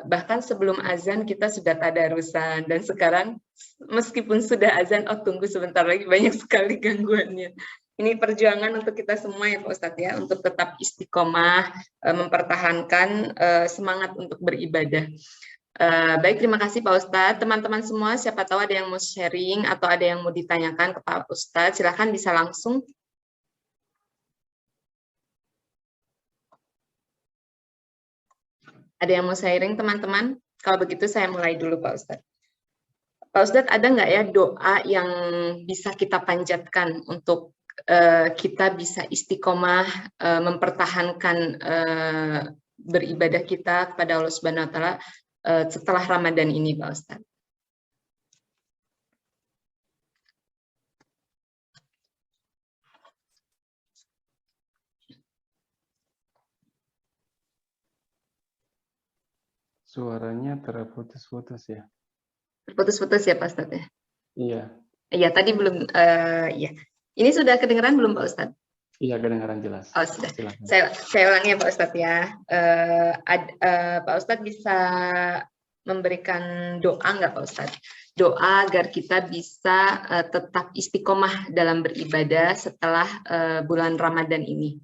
bahkan sebelum azan kita sudah tadarusan, dan sekarang meskipun sudah azan, oh tunggu sebentar lagi, banyak sekali gangguannya. Ini perjuangan untuk kita semua ya Pak Ustadz ya, untuk tetap istiqomah, mempertahankan semangat untuk beribadah. Baik, terima kasih Pak Ustadz. Teman-teman semua, siapa tahu ada yang mau sharing atau ada yang mau ditanyakan ke Pak Ustadz, silahkan bisa langsung. Ada yang mau sharing teman-teman? Kalau begitu saya mulai dulu Pak Ustadz. Pak Ustadz, ada nggak ya doa yang bisa kita panjatkan untuk kita bisa istiqomah mempertahankan beribadah kita kepada Allah Subhanahu Wa Taala setelah Ramadan ini, Pak Ustadz? Suaranya terputus-putus ya. Terputus-putus ya Pak Ustadz ya? Iya. Iya, tadi belum, ya. Ini sudah kedengaran belum Pak Ustadz? Iya, kedengaran jelas. Oh, sudah. Saya ulangi ya Pak Ustadz ya. Pak Ustadz bisa memberikan doa nggak Pak Ustadz? Doa agar kita bisa tetap istiqomah dalam beribadah setelah bulan Ramadan ini.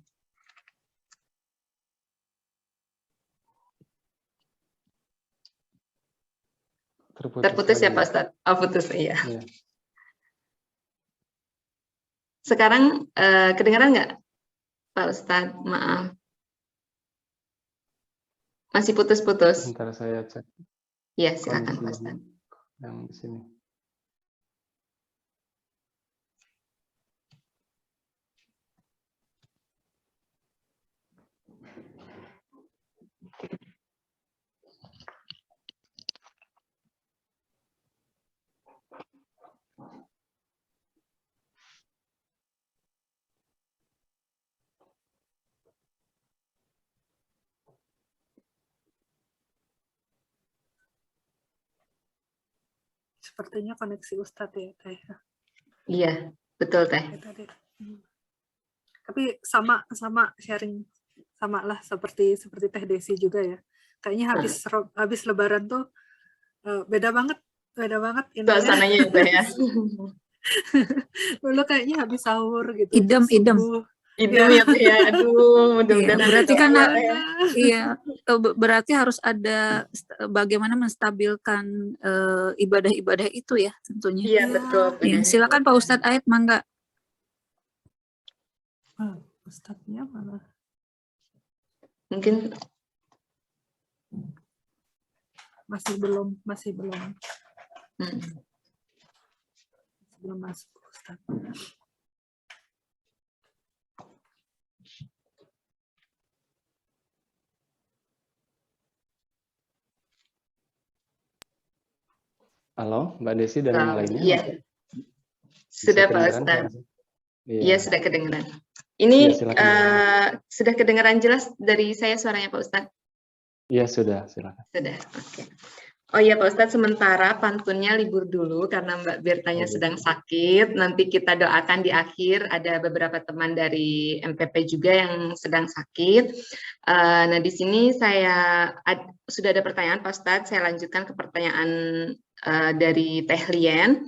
Terputus ya Pak Ustadz? Oh, putus, iya. Ya. Sekarang kedengaran nggak Pak Ustadz? Maaf. Masih putus-putus. Sebentar saya cek. Iya, silakan Pak Ustadz. Yang di sini. Sepertinya koneksi Ustadz ya, Teh. Iya, betul Teh. Tapi sama sharing, sama lah seperti Teh Desi juga ya. Kayaknya habis Lebaran tuh beda banget. Suasananya Teh ya. Dulu kayaknya habis sahur gitu. Idem. Idem ya, Teh, ya. Aduh, Iya, mudah-mudahan ada berarti doa kan ya, Teh, ya. iya, berarti harus ada bagaimana menstabilkan ibadah-ibadah itu ya tentunya. Iya, Iya. betul. Ya, silakan Pak Ustadz Aid, mangga. Ustadznya malah Mungkin masih belum hmm. masuk Ustadz. Halo, Mbak Desi dan yang lainnya. Iya. Bisa Sudah Pak kedengaran Ustadz. suara? Iya, sudah kedengaran. Ini Iya, silakan. sudah kedengaran jelas dari saya suaranya Pak Ustadz? Iya, sudah, silakan. Sudah, oke. Oh iya Pak Ustadz, sementara pantunnya libur dulu karena Mbak Bertanya sedang sakit. Nanti kita doakan di akhir, ada beberapa teman dari MPP juga yang sedang sakit. Nah di sini sudah ada pertanyaan Pak Ustadz, saya lanjutkan ke pertanyaan dari Teh Lien.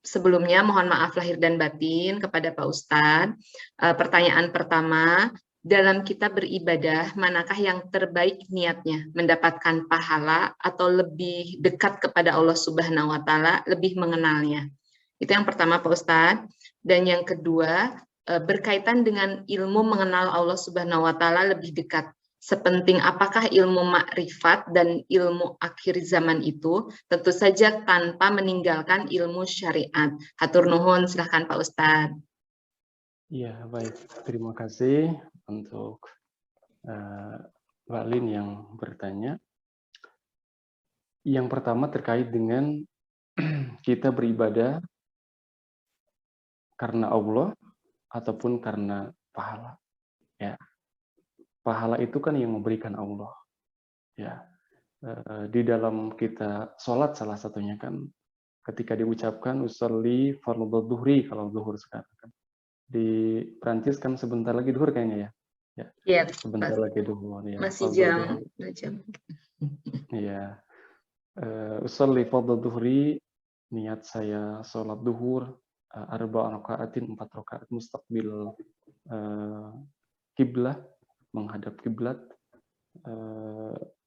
Sebelumnya mohon maaf lahir dan batin kepada Pak Ustadz. Pertanyaan pertama, dalam kita beribadah, manakah yang terbaik niatnya? Mendapatkan pahala atau lebih dekat kepada Allah Subhanahu wa Ta'ala, lebih mengenalnya? Itu yang pertama Pak Ustadz. Dan yang kedua, berkaitan dengan ilmu mengenal Allah Subhanahu wa Ta'ala lebih dekat. Sepenting apakah ilmu makrifat dan ilmu akhir zaman itu? Tentu saja tanpa meninggalkan ilmu syariat. Hatur nuhun, silahkan Pak Ustadz. Iya, baik. Terima kasih untuk Mbak Lin yang bertanya. Yang pertama terkait dengan kita beribadah karena Allah ataupun karena pahala. Ya, pahala itu kan yang memberikan Allah. Ya, di dalam kita sholat salah satunya kan, ketika diucapkan usolli fardhu dhuhri kalau zuhur sekarang kan. Di Prancis kan sebentar lagi duhur kayaknya ya. Ya, sebentar lagi duhur ya. Masih jam. Iya. Usolli fardhu dhuhri, niat saya sholat duhur, arba rakaatin 4 rakaat mustaqbil kiblah, menghadap kiblat,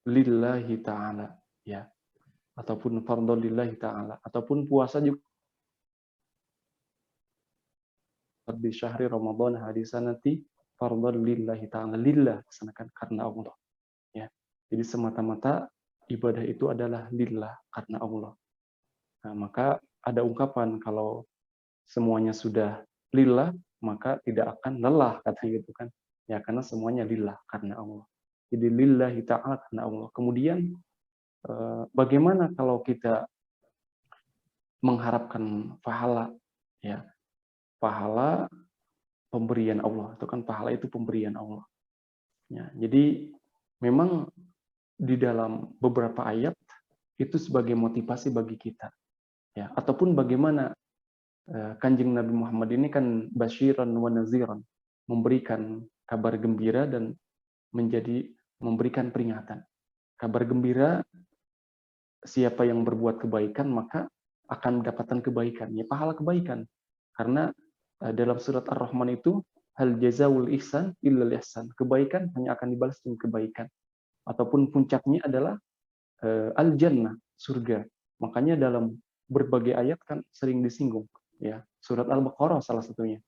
lillahi ta'ala ya. Ataupun fardhu lillahi ta'ala, ataupun puasa juga di syahri Ramadan hadisanati fardhu lillahi ta'ala, lillah, laksanakan karena Allah ya. Jadi semata-mata ibadah itu adalah lillah, karena Allah. Nah, maka ada ungkapan kalau semuanya sudah lillah, maka tidak akan lelah, katanya gitu kan. Ya, karena semuanya lillah, karena Allah. Jadi lillahi ta'ala, karena Allah. Kemudian bagaimana kalau kita mengharapkan pahala ya? Pahala pemberian Allah, itu kan pahala itu pemberian Allah. Ya, jadi memang di dalam beberapa ayat itu sebagai motivasi bagi kita. Ya, ataupun bagaimana Kanjeng Nabi Muhammad ini kan basyiran wa naziran, memberikan kabar gembira dan memberikan peringatan. Kabar gembira, siapa yang berbuat kebaikan maka akan mendapatkan kebaikan, ya pahala kebaikan. Karena dalam surat Ar-Rahman itu, hal jazaul ihsan illal ihsan, kebaikan hanya akan dibalas dengan kebaikan. Ataupun puncaknya adalah al-jannah, surga. Makanya dalam berbagai ayat kan sering disinggung ya, surat Al-Baqarah salah satunya.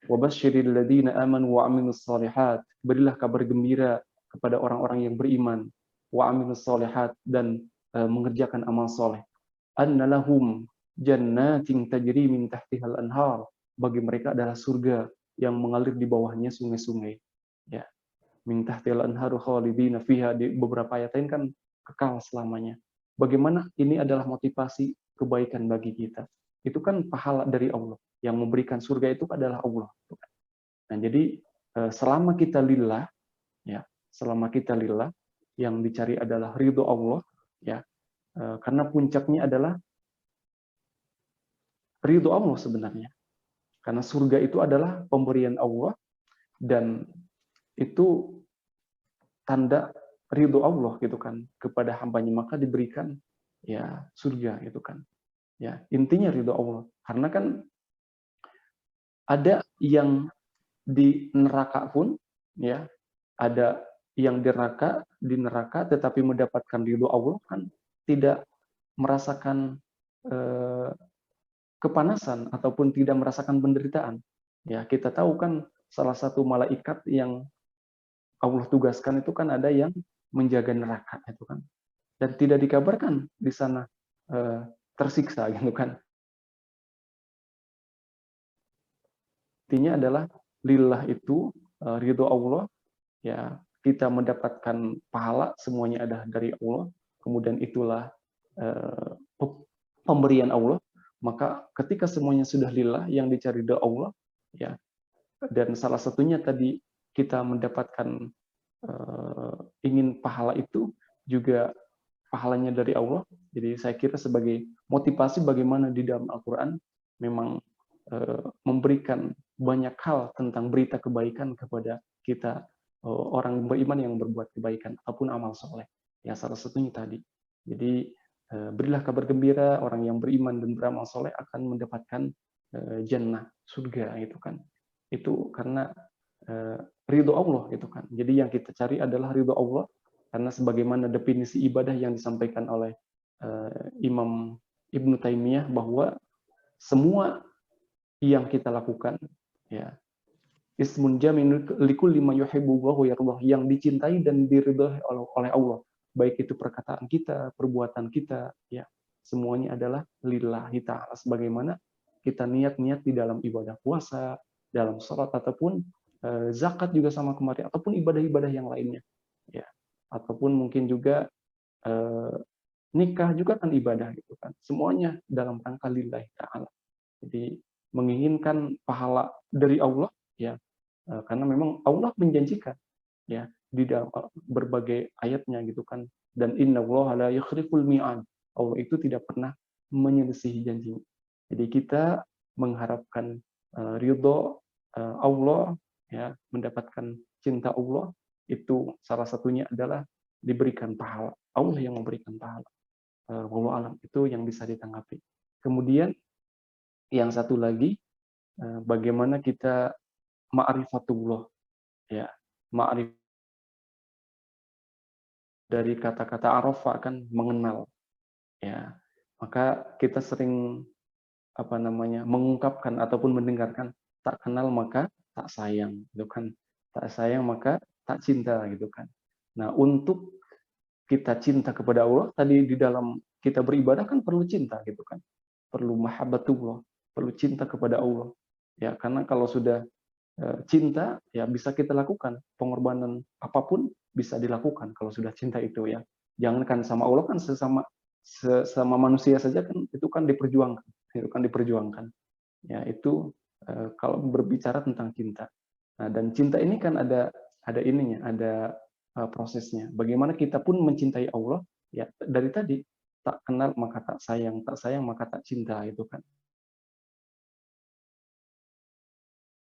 Wabasyiril ladzina amanu wa amilus shalihat, berilah kabar gembira kepada orang-orang yang beriman, wa amilus shalihat, dan mengerjakan amal soleh. Annalahum jannatin tajri min tahtihal anhar, bagi mereka adalah surga yang mengalir di bawahnya sungai-sungai ya. Min tahtihal anharu khalidina fiha, di beberapa ayat lain kan kekal selamanya. Bagaimana ini adalah motivasi kebaikan bagi kita. Itu kan pahala dari Allah. Yang memberikan surga itu adalah Allah. Nah, jadi selama kita lillah ya, selama kita lillah, yang dicari adalah ridho Allah ya. Karena puncaknya adalah ridho Allah sebenarnya. Karena surga itu adalah pemberian Allah dan itu tanda ridho Allah gitu kan kepada hambanya, maka diberikan ya surga gitu kan. Ya, intinya ridho Allah. Karena kan ada yang di neraka pun, ya, ada yang di neraka tetapi mendapatkan ridho Allah kan tidak merasakan kepanasan ataupun tidak merasakan penderitaan. Ya, kita tahu kan salah satu malaikat yang Allah tugaskan itu kan ada yang menjaga neraka itu kan. Dan tidak dikabarkan di sana tersiksa gitu kan. Intinya adalah lillah itu ridho Allah, ya, kita mendapatkan pahala semuanya ada dari Allah, kemudian itulah pemberian Allah. Maka ketika semuanya sudah lillah, yang dicari ridho Allah, ya, dan salah satunya tadi kita mendapatkan ingin pahala itu juga pahalanya dari Allah. Jadi saya kira sebagai motivasi bagaimana di dalam Al-Quran memang memberikan banyak hal tentang berita kebaikan kepada kita, orang beriman yang berbuat kebaikan ataupun amal soleh. Ya, salah satunya tadi. Jadi berilah kabar gembira, orang yang beriman dan beramal soleh akan mendapatkan jannah, surga itu kan. Itu karena ridho Allah itu kan. Jadi yang kita cari adalah ridho Allah, karena sebagaimana definisi ibadah yang disampaikan oleh Imam Ibnu Taimiyah bahwa semua yang kita lakukan, ya, ismun jamin likulli ma yuhibbu wa yardah, yang dicintai dan diridhai oleh Allah, baik itu perkataan kita, perbuatan kita, ya, semuanya adalah lillahi ta'ala, sebagaimana kita niat-niat di dalam ibadah puasa, dalam sholat ataupun zakat juga sama kemarin, ataupun ibadah-ibadah yang lainnya, ya, ataupun mungkin juga nikah juga kan ibadah gitu kan, semuanya dalam rangka lillahi ta'ala. Jadi menginginkan pahala dari Allah, ya, karena memang Allah menjanjikan, ya, di dalam berbagai ayatnya gitu kan, dan innallaha la yukhliful mi'ad, Allah itu tidak pernah menyelisihi janjinya. Jadi kita mengharapkan ridho Allah, ya, mendapatkan cinta Allah, itu salah satunya adalah diberikan pahala. Allah yang memberikan pahala. Wallahu alam, itu yang bisa ditanggapi. Kemudian yang satu lagi, bagaimana kita ma'rifatullah, ya, ma'rif dari kata-kata arafa kan mengenal, ya, maka kita sering mengungkapkan ataupun mendengarkan tak kenal maka tak sayang, gitu kan, tak sayang maka tak cinta, gitu kan. Nah, untuk kita cinta kepada Allah tadi di dalam kita beribadah kan perlu cinta, gitu kan, perlu mahabbatullah, perlu cinta kepada Allah, ya, karena kalau sudah cinta, ya, bisa kita lakukan pengorbanan apapun bisa dilakukan kalau sudah cinta itu, ya. Jangankan sama Allah, kan sesama manusia saja kan itu kan diperjuangkan, ya, itu kalau berbicara tentang cinta. Nah, dan cinta ini kan ada ininya, ada prosesnya. Bagaimana kita pun mencintai Allah, ya, dari tadi tak kenal maka tak sayang maka tak cinta, itu kan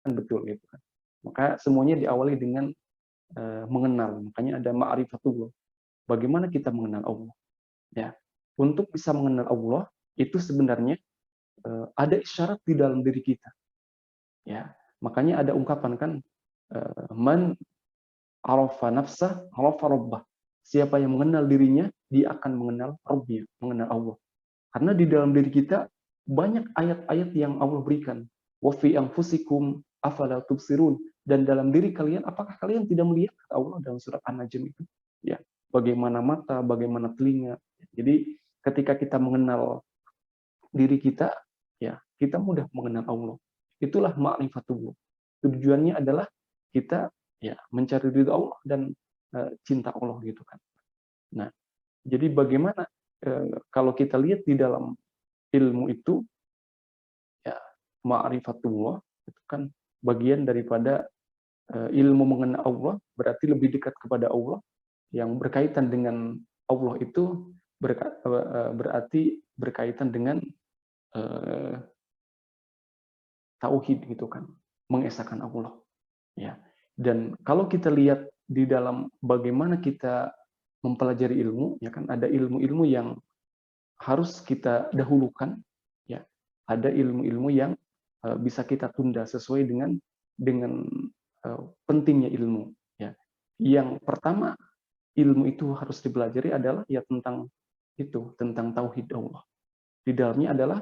betul, gitu kan. Maka semuanya diawali dengan mengenal. Makanya ada ma'rifatullah. Bagaimana kita mengenal Allah? Ya, untuk bisa mengenal Allah itu sebenarnya ada isyarat di dalam diri kita. Ya, makanya ada ungkapan kan, man arafa nafsah arafa rabbah. Siapa yang mengenal dirinya, dia akan mengenal Rabbnya, mengenal Allah. Karena di dalam diri kita banyak ayat-ayat yang Allah berikan. Wa fi anfusikum afala tubsirun, dan dalam diri kalian apakah kalian tidak melihat, kata Allah dalam surat An-Najm itu, ya, bagaimana mata, bagaimana telinga. Jadi ketika kita mengenal diri kita, ya, kita mudah mengenal Allah. Itulah ma'rifatullah. Tujuannya adalah kita, ya, mencari ridho Allah dan cinta Allah, gitu kan. Nah, jadi bagaimana kalau kita lihat di dalam ilmu itu, ya, ma'rifatullah itu kan bagian daripada ilmu mengenal Allah, berarti lebih dekat kepada Allah. Yang berkaitan dengan Allah itu berarti berkaitan dengan tauhid, gitu kan, mengesahkan Allah, ya. Dan kalau kita lihat di dalam bagaimana kita mempelajari ilmu, ya kan, ada ilmu-ilmu yang harus kita dahulukan, ya, ada ilmu-ilmu yang bisa kita tunda sesuai dengan pentingnya ilmu. Ya. Yang pertama, ilmu itu harus dipelajari adalah ya tentang tauhid Allah. Di dalamnya adalah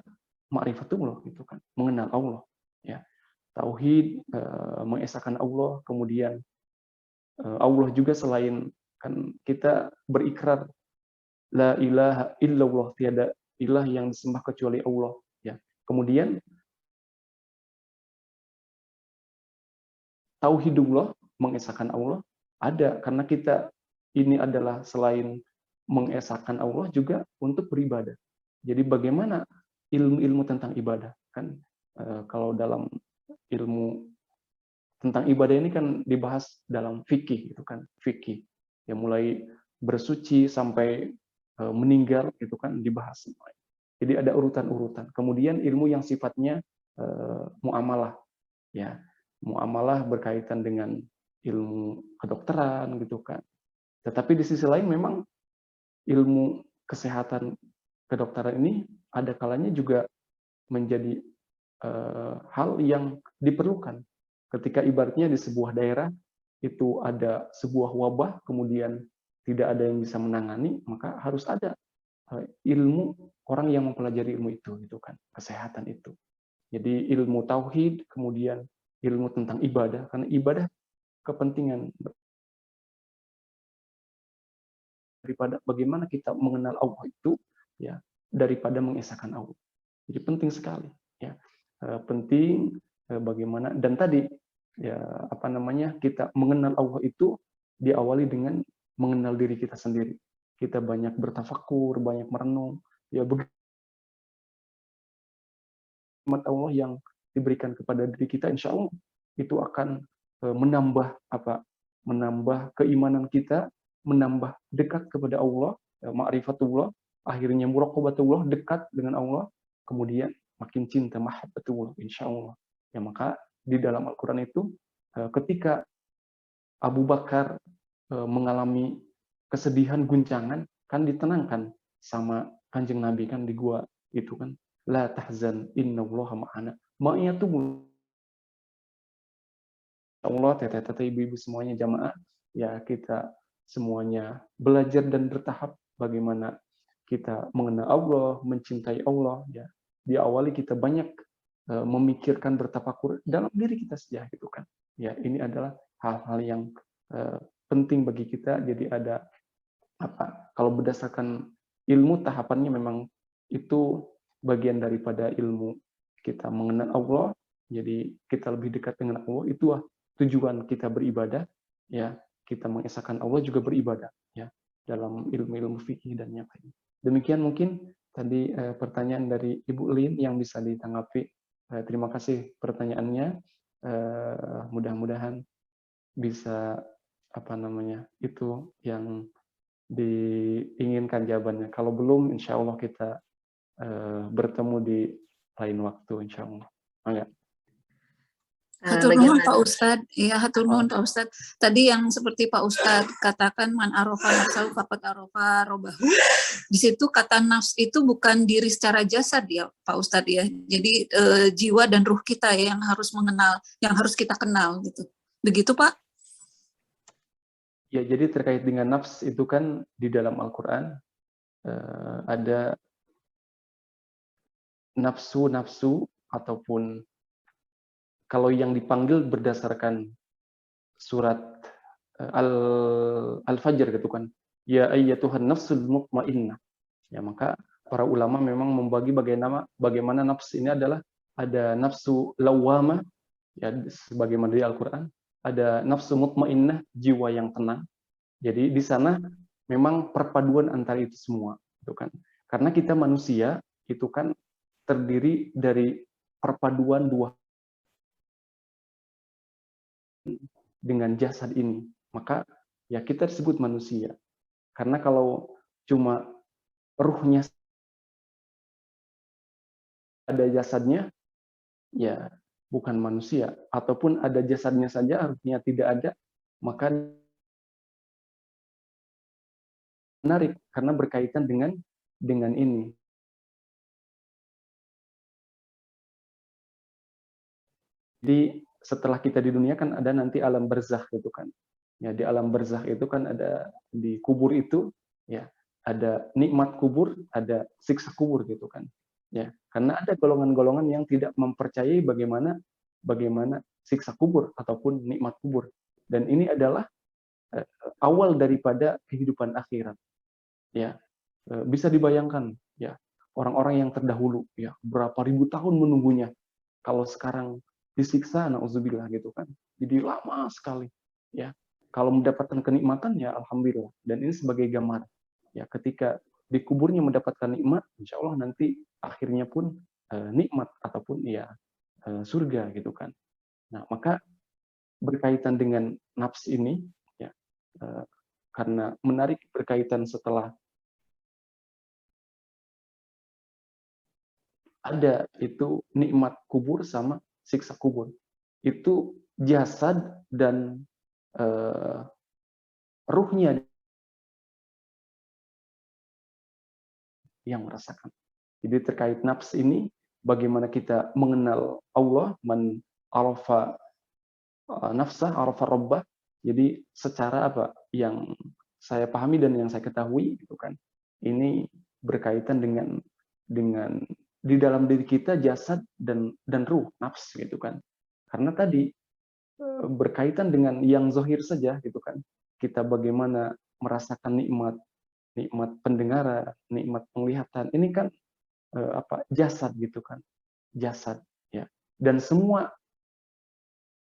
ma'rifatullah, gitu kan, mengenal Allah. Ya. Tauhid, mengesahkan Allah, kemudian Allah juga selain kan kita berikrar la ilaha illallah, tiada ilah yang disembah kecuali Allah. Ya. Kemudian tauhidullah, mengesahkan Allah, ada karena kita ini adalah selain mengesahkan Allah juga untuk beribadah. Jadi bagaimana ilmu-ilmu tentang ibadah kan, kalau dalam ilmu tentang ibadah ini kan dibahas dalam fikih, gitu kan, fikih yang mulai bersuci sampai meninggal, itu kan dibahas. Jadi ada urutan-urutan. Kemudian ilmu yang sifatnya muamalah, ya, muamalah berkaitan dengan ilmu kedokteran, gitu kan. Tetapi di sisi lain memang ilmu kesehatan kedokteran ini ada kalanya juga menjadi hal yang diperlukan. Ketika ibaratnya di sebuah daerah itu ada sebuah wabah, kemudian tidak ada yang bisa menangani, maka harus ada ilmu orang yang mempelajari ilmu itu, gitu kan, kesehatan itu. Jadi ilmu tauhid, kemudian ilmu tentang ibadah, karena ibadah kepentingan daripada bagaimana kita mengenal Allah itu, ya, daripada mengesahkan Allah. Jadi penting sekali, ya, penting bagaimana, dan tadi ya apa namanya, kita mengenal Allah itu diawali dengan mengenal diri kita sendiri. Kita banyak bertafakur, banyak merenung, ya begitu Allah yang diberikan kepada diri kita, insya Allah itu akan menambah menambah keimanan kita, menambah dekat kepada Allah, ma'rifatullah, akhirnya muraqabatullah, dekat dengan Allah, kemudian makin cinta, mahabbatullah, insya Allah. Ya, maka di dalam Al-Quran itu ketika Abu Bakar mengalami kesedihan, guncangan, kan ditenangkan sama Kanjeng Nabi kan di gua itu kan, la tahzan innallaha ma'ana. Ma'nya tuh Allah, teteh-teteh, ibu-ibu semuanya jamaah, ya kita semuanya belajar dan bertahap bagaimana kita mengenal Allah, mencintai Allah, ya. Diawali kita banyak memikirkan, bertafakur dalam diri kita saja, gitu kan. Ya, ini adalah hal-hal yang penting bagi kita. Jadi ada kalau berdasarkan ilmu tahapannya memang itu bagian daripada ilmu kita mengenal Allah. Jadi kita lebih dekat dengan Allah, itu tujuan kita beribadah, ya. Kita mengesahkan Allah juga beribadah, ya, dalam ilmu-ilmu fikih dan yang lain. Demikian mungkin tadi pertanyaan dari Ibu Lin yang bisa ditanggapi. Terima kasih pertanyaannya. Mudah-mudahan bisa itu yang diinginkan jawabannya. Kalau belum, insya Allah kita bertemu di lain waktu, insya Allah. Enggak. Hatur nuhun Pak Ustadz, ya hatur nuhun Pak Ustadz. Tadi yang seperti Pak Ustadz katakan man arofa nafsahu faqad arofa robahu. Di situ kata nafs itu bukan diri secara jasad ya Pak Ustadz ya. Jadi jiwa dan ruh kita ya yang harus mengenal, yang harus kita kenal gitu. Begitu Pak? Ya, jadi terkait dengan nafs itu kan di dalam Al-Quran ada nafsu-nafsu ataupun kalau yang dipanggil berdasarkan surat Al-Fajr, gitu kan, ya ayyatuhan nafsul mutmainnah. Ya, maka para ulama memang membagi bagaimana nafs ini adalah ada nafsu lawamah, ya sebagaimana di Al-Qur'an, ada nafsu mutmainnah, jiwa yang tenang. Jadi di sana memang perpaduan antara itu semua, gitu kan. Karena kita manusia itu kan terdiri dari perpaduan dua dengan jasad ini, maka ya kita disebut manusia. Karena kalau cuma ruhnya ada jasadnya, ya bukan manusia. Ataupun ada jasadnya saja, ruhnya tidak ada, maka menarik karena berkaitan dengan ini. Jadi setelah kita di dunia kan ada nanti alam barzakh gitu kan. Ya, di alam barzakh itu kan ada di kubur itu ya, ada nikmat kubur, ada siksa kubur gitu kan. Ya, karena ada golongan-golongan yang tidak mempercayai bagaimana siksa kubur ataupun nikmat kubur. Dan ini adalah awal daripada kehidupan akhirat. Ya, bisa dibayangkan ya, orang-orang yang terdahulu ya, berapa ribu tahun menunggunya. Kalau sekarang disiksa, nauzubillah gitu kan. Jadi lama sekali ya. Kalau mendapatkan kenikmatan ya alhamdulillah. Dan ini sebagai gambar ya, ketika di kuburnya mendapatkan nikmat, insya Allah nanti akhirnya pun nikmat ataupun ya surga gitu kan. Nah, maka berkaitan dengan nafs ini ya, karena menarik berkaitan setelah ada itu nikmat kubur sama siksa kubur. Itu jasad dan ruhnya yang merasakan. Jadi terkait nafs ini, bagaimana kita mengenal Allah, man arafa nafsah, arafa rabbah. Jadi secara apa yang saya pahami dan yang saya ketahui gitu kan, ini berkaitan dengan di dalam diri kita jasad dan ruh, nafs gitu kan. Karena tadi berkaitan dengan yang zahir saja gitu kan. Kita bagaimana merasakan nikmat pendengaran, nikmat penglihatan. Ini kan jasad gitu kan. Jasad ya. Dan semua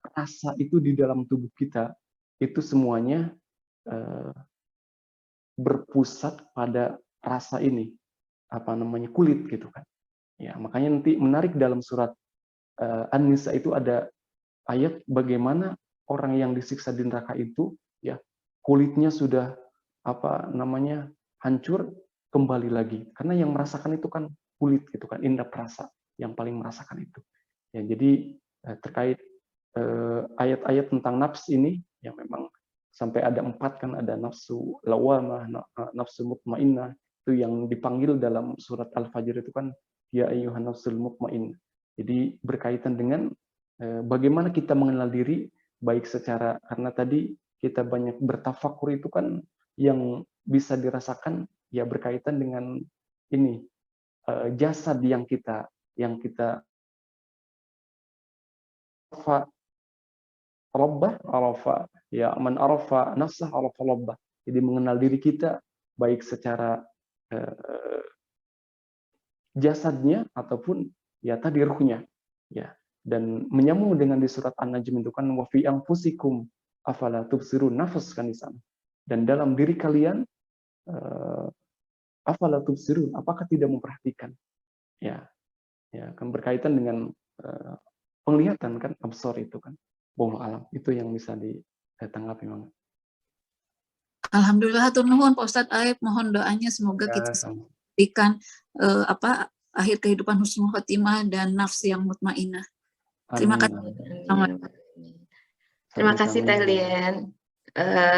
rasa itu di dalam tubuh kita itu semuanya berpusat pada rasa ini, kulit gitu kan. Ya, makanya nanti menarik dalam surat An-Nisa itu ada ayat bagaimana orang yang disiksa di neraka itu ya kulitnya sudah hancur, kembali lagi, karena yang merasakan itu kan kulit gitu kan, indera perasa yang paling merasakan itu ya. Jadi terkait ayat-ayat tentang nafs ini yang memang sampai ada 4 kan, ada nafsu lawamah, nafsu mutmainnah, itu yang dipanggil dalam surat Al-Fajr itu kan ya ayyuhan nafsul mutmainnah. Jadi berkaitan dengan bagaimana kita mengenal diri, baik secara, karena tadi kita banyak bertafakur itu kan yang bisa dirasakan ya berkaitan dengan ini jasad yang kita arafa ya, man arafa nafsah arafa rabbah. Jadi mengenal diri kita baik secara jasadnya ataupun ya tadi ruhnya ya. Dan menyambung dengan di surat An-Najm itu kan wa fi anfusikum afala tubsirun, nafas kan di sana. Dan dalam diri kalian afala tubsirun, apakah tidak memperhatikan? Ya kan berkaitan dengan penglihatan kan, absor itu kan. Wallahu alam, itu yang bisa ditanggapi memang. Alhamdulillah, hatur nuhun Pak Ustadz Aib, mohon doanya semoga kita berikan akhir kehidupan husnul khotimah dan nafs yang mutmainnah. Terima kasih. Terima kasih Teh Lian.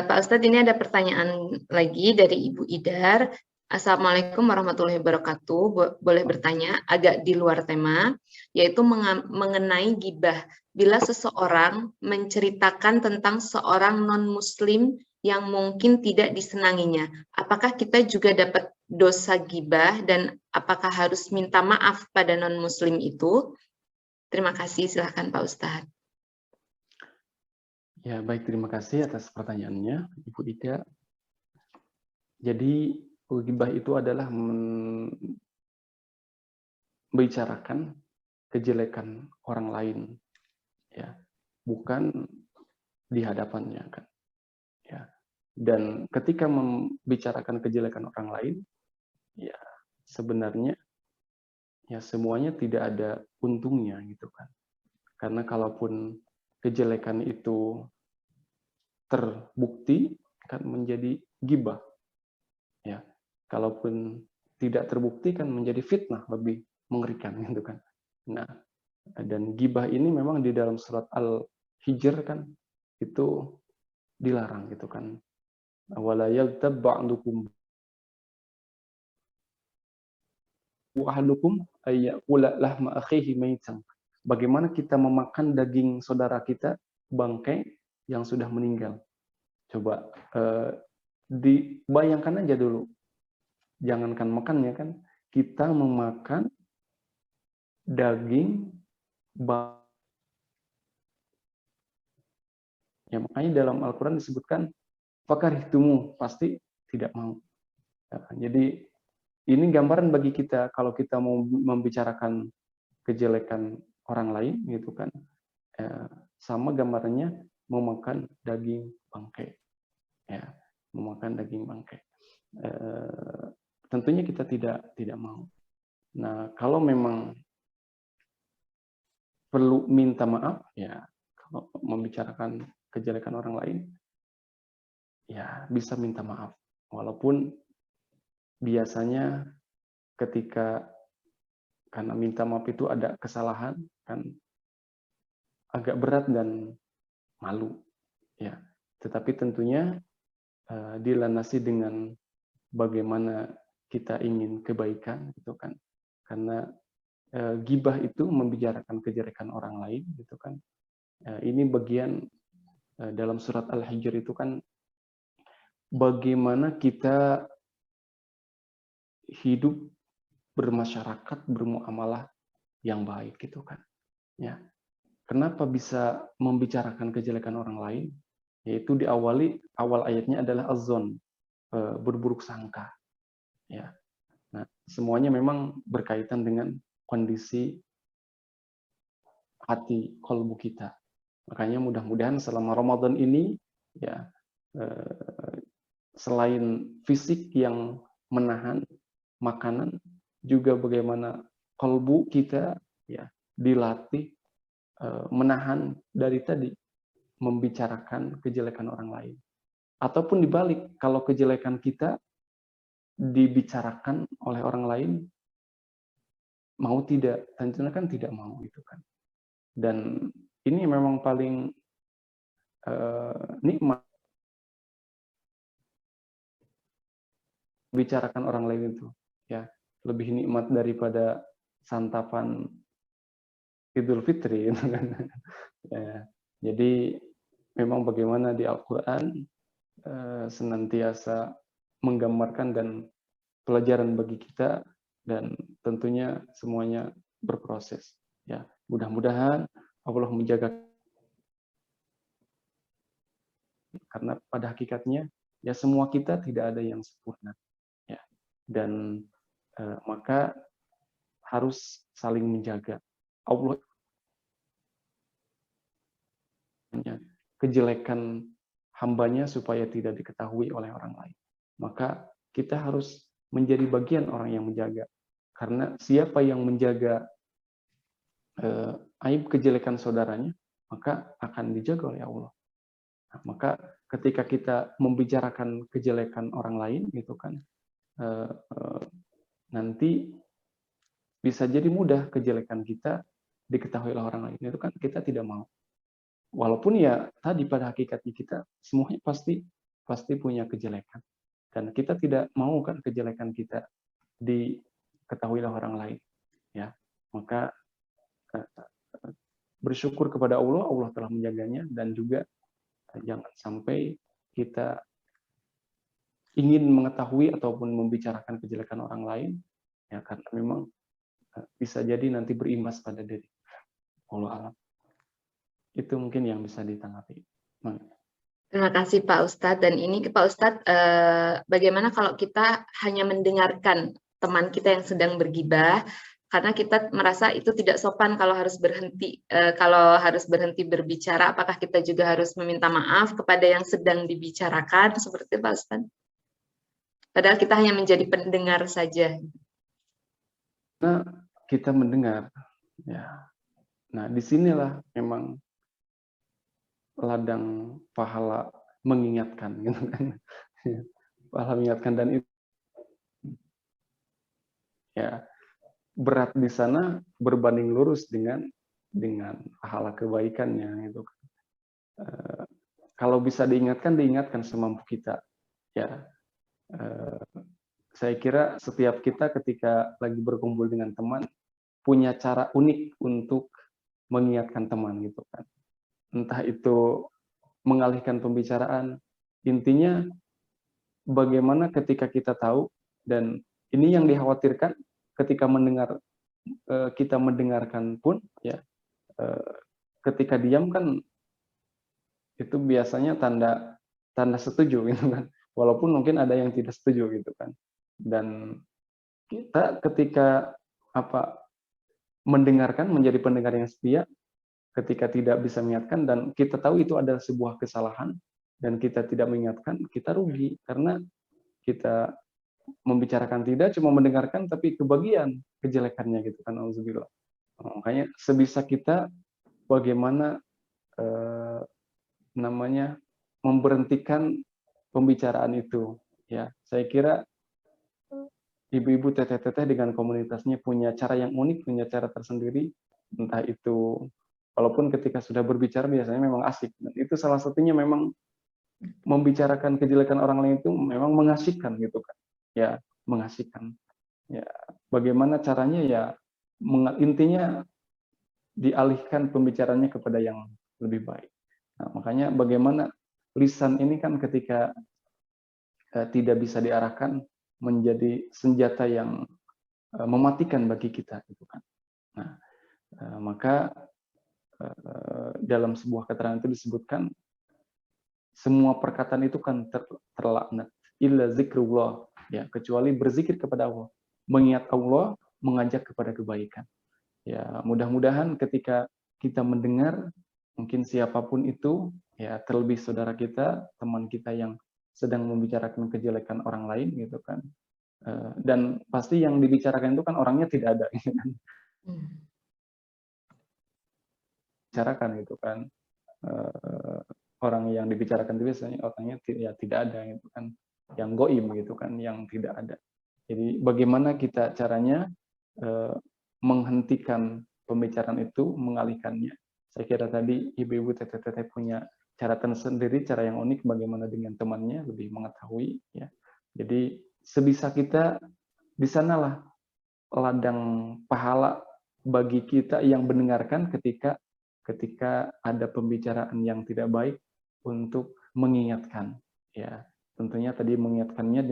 Pak Ustadz, ini ada pertanyaan lagi dari Ibu Idar. Assalamualaikum warahmatullahi wabarakatuh. Boleh bertanya agak di luar tema, yaitu mengenai gibah. Bila seseorang menceritakan tentang seorang non-muslim yang mungkin tidak disenanginya, apakah kita juga dapat dosa gibah dan apakah harus minta maaf pada non-muslim itu? Terima kasih, silakan Pak Ustadz. Ya, baik, terima kasih atas pertanyaannya, Ibu Ida. Jadi, ghibah itu adalah membicarakan kejelekan orang lain, ya, bukan di hadapannya kan. Ya. Dan ketika membicarakan kejelekan orang lain, ya sebenarnya ya semuanya tidak ada untungnya gitu kan. Karena kalaupun kejelekan itu terbukti kan menjadi ghibah. Ya. Kalaupun tidak terbukti kan menjadi fitnah, lebih mengerikan gitu kan. Nah, dan ghibah ini memang di dalam surat Al-Hijr kan itu dilarang gitu kan. Wala yaghtab ba'dukum wa ahlukum ay yaqula lahma akhihi maitan. bagaimana kita memakan daging saudara kita, bangkai yang sudah meninggal. Coba dibayangkan aja dulu, jangankan makannya kan, kita memakan daging ya, makanya dalam Al-Quran disebutkan fakarihtumu, pasti tidak mau. Ya, jadi ini gambaran bagi kita kalau kita mau membicarakan kejelekan orang lain gitu kan, sama gambarannya memakan daging bangkai, ya, memakan daging bangkai. Tentunya kita tidak mau. Nah, kalau memang perlu minta maaf, ya, kalau membicarakan kejelekan orang lain, ya bisa minta maaf. Walaupun biasanya ketika karena minta maaf itu ada kesalahan, kan agak berat dan malu, ya. Tetapi tentunya dilandasi dengan bagaimana kita ingin kebaikan, gitu kan. Karena gibah itu membicarakan kejelekan orang lain, gitu kan. Ini bagian dalam surat Al-Hijr itu kan bagaimana kita hidup bermasyarakat, bermuamalah yang baik, gitu kan. Ya. Kenapa bisa membicarakan kejelekan orang lain? Yaitu diawali, awal ayatnya adalah az-zon, berburuk sangka. Ya. Nah, semuanya memang berkaitan dengan kondisi hati, kolbu kita. Makanya mudah-mudahan selama Ramadan ini, ya, selain fisik yang menahan makanan, juga bagaimana kolbu kita, ya, dilatih menahan dari tadi membicarakan kejelekan orang lain. Ataupun dibalik, kalau kejelekan kita dibicarakan oleh orang lain, mau tidak, tentunya kan tidak mau, gitu kan. Dan ini memang paling nikmat bicarakan orang lain itu, ya, lebih nikmat daripada santapan Idul Fitri, gitu kan. Ya, jadi memang bagaimana di Al-Quran senantiasa menggambarkan dan pelajaran bagi kita, dan tentunya semuanya berproses. Ya, mudah-mudahan Allah menjaga, karena pada hakikatnya ya semua kita tidak ada yang sempurna, ya, dan maka harus saling menjaga. Allah kejelekan hambanya supaya tidak diketahui oleh orang lain. Maka kita harus menjadi bagian orang yang menjaga. Karena siapa yang menjaga aib kejelekan saudaranya, maka akan dijaga oleh Allah. Nah, maka ketika kita membicarakan kejelekan orang lain, gitu kan, nanti bisa jadi mudah kejelekan kita diketahui oleh orang lain. Itu kan kita tidak mau. Walaupun ya tadi pada hakikatnya kita semuanya pasti punya kejelekan, dan kita tidak mau kan kejelekan kita diketahui oleh orang lain, ya. Maka bersyukur kepada Allah, Allah telah menjaganya, dan juga jangan sampai kita ingin mengetahui ataupun membicarakan kejelekan orang lain, ya, karena memang bisa jadi nanti berimbas pada diri. Allah alam. Itu mungkin yang bisa ditanggapi. Terima kasih Pak Ustadz. Dan ini Pak Ustadz, bagaimana kalau kita hanya mendengarkan teman kita yang sedang bergibah, karena kita merasa itu tidak sopan kalau harus berhenti berbicara, apakah kita juga harus meminta maaf kepada yang sedang dibicarakan, seperti itu Pak Ustadz? Padahal kita hanya menjadi pendengar saja. Nah, kita mendengar, ya. Nah, disinilah memang ladang pahala mengingatkan, gitu kan. Pahala mengingatkan, dan itu ya berat di sana berbanding lurus dengan pahala kebaikannya, gitu. Kalau bisa diingatkan semampu kita, ya. Saya kira setiap kita ketika lagi berkumpul dengan teman punya cara unik untuk mengingatkan teman gitu kan. Entah itu mengalihkan pembicaraan, intinya bagaimana ketika kita tahu, dan ini yang dikhawatirkan ketika kita mendengarkan pun ya, ketika diam kan itu biasanya tanda setuju gitu kan, walaupun mungkin ada yang tidak setuju gitu kan. Dan kita ketika mendengarkan, menjadi pendengar yang setia, ketika tidak bisa mengingatkan dan kita tahu itu adalah sebuah kesalahan dan kita tidak mengingatkan, kita rugi karena kita membicarakan tidak, cuma mendengarkan tapi kebagian kejelekannya gitu kan. Alhamdulillah. Makanya sebisa kita bagaimana memberhentikan pembicaraan itu ya. Saya kira ibu-ibu teteh-teteh dengan komunitasnya punya cara yang unik, punya cara tersendiri, entah itu walaupun ketika sudah berbicara biasanya memang asik, dan itu salah satunya memang membicarakan kejelekan orang lain itu memang mengasihkan gitu kan ya, mengasihkan ya. Bagaimana caranya ya, intinya dialihkan pembicaranya kepada yang lebih baik. Nah, makanya bagaimana lisan ini kan ketika tidak bisa diarahkan menjadi senjata yang mematikan bagi kita gitu kan. Nah, maka dalam sebuah keterangan itu disebutkan semua perkataan itu kan terlaknat illa zikrullah ya, kecuali berzikir kepada Allah, mengingat Allah, mengajak kepada kebaikan. Ya, mudah-mudahan ketika kita mendengar, mungkin siapapun itu ya, terlebih saudara kita, teman kita yang sedang membicarakan kejelekan orang lain gitu kan. Dan pasti yang dibicarakan itu kan orangnya tidak ada gitu kan. Bicarakan gitu kan, orang yang dibicarakan itu biasanya orangnya tidak ada gitu kan, yang goim gitu kan, yang tidak ada. Jadi bagaimana kita caranya menghentikan pembicaraan itu, mengalihkannya. Saya kira tadi ibu-ibu teteh-teteh punya cara tersendiri, cara yang unik bagaimana dengan temannya lebih mengetahui ya. Jadi sebisa kita, di sanalah ladang pahala bagi kita yang mendengarkan ketika ada pembicaraan yang tidak baik, untuk mengingatkan ya. Tentunya tadi mengingatkannya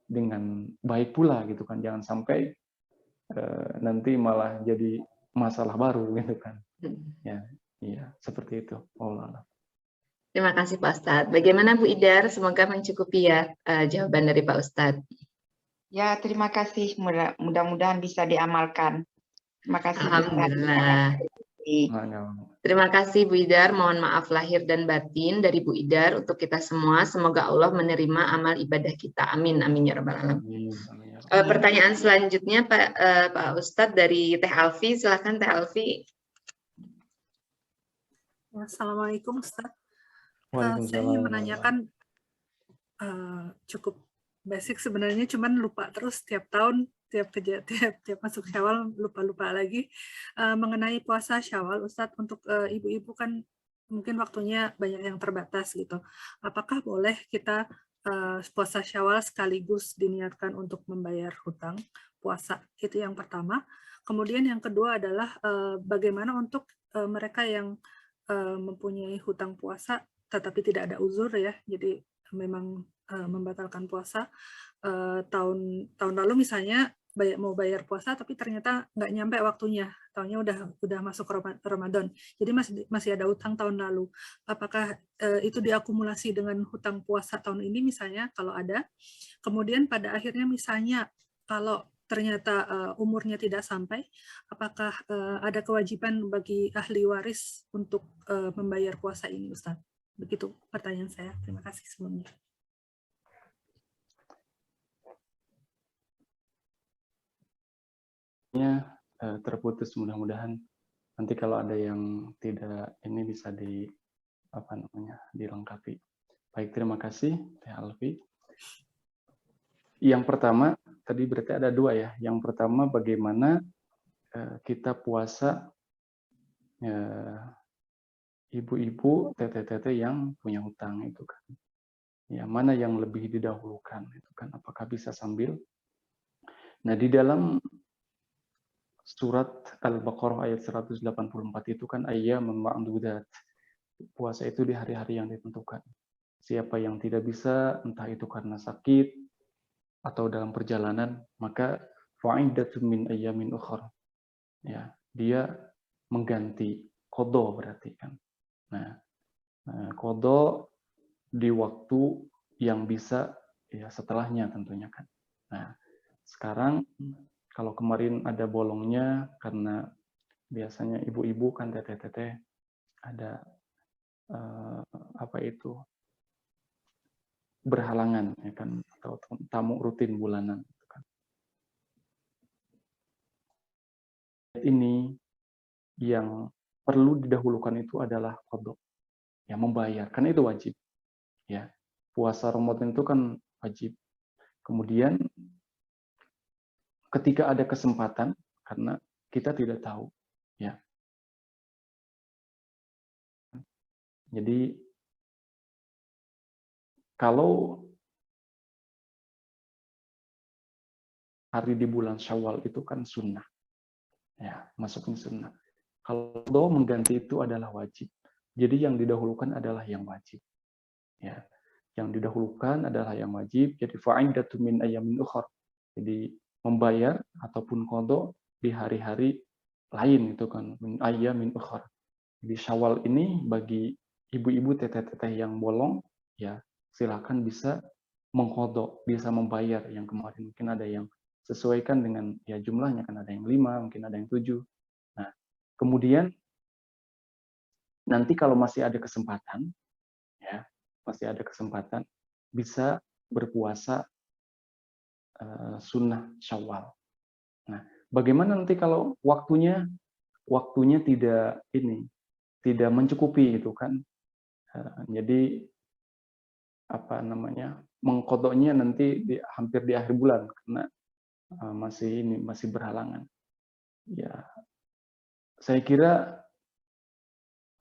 dengan baik pula gitu kan, jangan sampai nanti malah jadi masalah baru gitu kan ya. Iya, seperti itu. Allah. Terima kasih Pak Ustadz. Bagaimana Bu Idar? Semoga mencukupi ya jawaban dari Pak Ustadz. Ya, terima kasih. Mudah-mudahan bisa diamalkan. Terima kasih. Alhamdulillah. Terima kasih Bu Idar. Mohon maaf lahir dan batin dari Bu Idar untuk kita semua. Semoga Allah menerima amal ibadah kita. Amin. Amin ya rabbal alamin. Pertanyaan selanjutnya Pak Ustadz dari Teh Alfi. Silakan Teh Alfi. Assalamualaikum Ustadz. Saya ingin menanyakan cukup basic sebenarnya, cuman lupa terus tiap tahun, tiap masuk Syawal lupa lagi mengenai puasa Syawal Ustadz. Untuk ibu-ibu kan mungkin waktunya banyak yang terbatas gitu. Apakah boleh kita puasa Syawal sekaligus diniatkan untuk membayar hutang puasa? Itu yang pertama. Kemudian yang kedua adalah bagaimana untuk mereka yang mempunyai hutang puasa tetapi tidak ada uzur ya, jadi memang membatalkan puasa tahun lalu misalnya mau bayar puasa tapi ternyata nggak nyampe waktunya, tahunnya udah masuk Ramadan, jadi masih ada utang tahun lalu. Apakah itu diakumulasi dengan hutang puasa tahun ini misalnya kalau ada, kemudian pada akhirnya misalnya kalau ternyata umurnya tidak sampai, apakah ada kewajiban bagi ahli waris untuk membayar puasa ini Ustaz? Begitu pertanyaan saya. Terima kasih sebelumnya. Terputus, mudah-mudahan nanti kalau ada yang tidak ini bisa dilengkapi. Baik, terima kasih Teh Alfi. Yang pertama tadi berarti ada dua ya. Yang pertama bagaimana kita puasa ibu-ibu, teteh-teteh yang punya hutang itu kan. Ya, mana yang lebih didahulukan itu kan, apakah bisa sambil. Nah, di dalam surat Al-Baqarah ayat 184 itu kan ayyamun ma'dudat. Puasa itu di hari-hari yang ditentukan. Siapa yang tidak bisa, entah itu karena sakit atau dalam perjalanan, maka fa'iddatun min ayyamin ukhra. Ya, dia mengganti qada berarti kan. Nah, qada di waktu yang bisa ya setelahnya tentunya kan. Nah, sekarang kalau kemarin ada bolongnya karena biasanya ibu-ibu kan teteh-teteh ada apa itu berhalangan ya kan, atau tamu rutin bulanan kan. Ini yang perlu didahulukan itu adalah qada, ya membayar, karena itu wajib. Ya, puasa Ramadan itu kan wajib. Kemudian ketika ada kesempatan, karena kita tidak tahu, ya. Jadi kalau hari di bulan Syawal itu kan sunnah, ya masuknya sunnah. Kalau mengganti itu adalah wajib. Jadi yang didahulukan adalah yang wajib. Ya, yang didahulukan adalah yang wajib. Jadi fa'iddatun min ayyamin ukhra. Jadi membayar ataupun qada di hari-hari lain itu kan min ayyamin ukhra. Di Syawal ini bagi ibu-ibu teteh-teteh yang bolong, ya silakan bisa mengqada, bisa membayar yang kemarin. Mungkin ada yang sesuaikan dengan ya jumlahnya, kan ada yang 5, mungkin ada yang 7. Nah, kemudian nanti kalau masih ada kesempatan, ya masih ada kesempatan, bisa berpuasa sunnah Syawal. Nah, bagaimana nanti kalau waktunya tidak mencukupi gitu kan? Jadi apa namanya, mengkodoknya nanti hampir di akhir bulan karena masih berhalangan. Ya, saya kira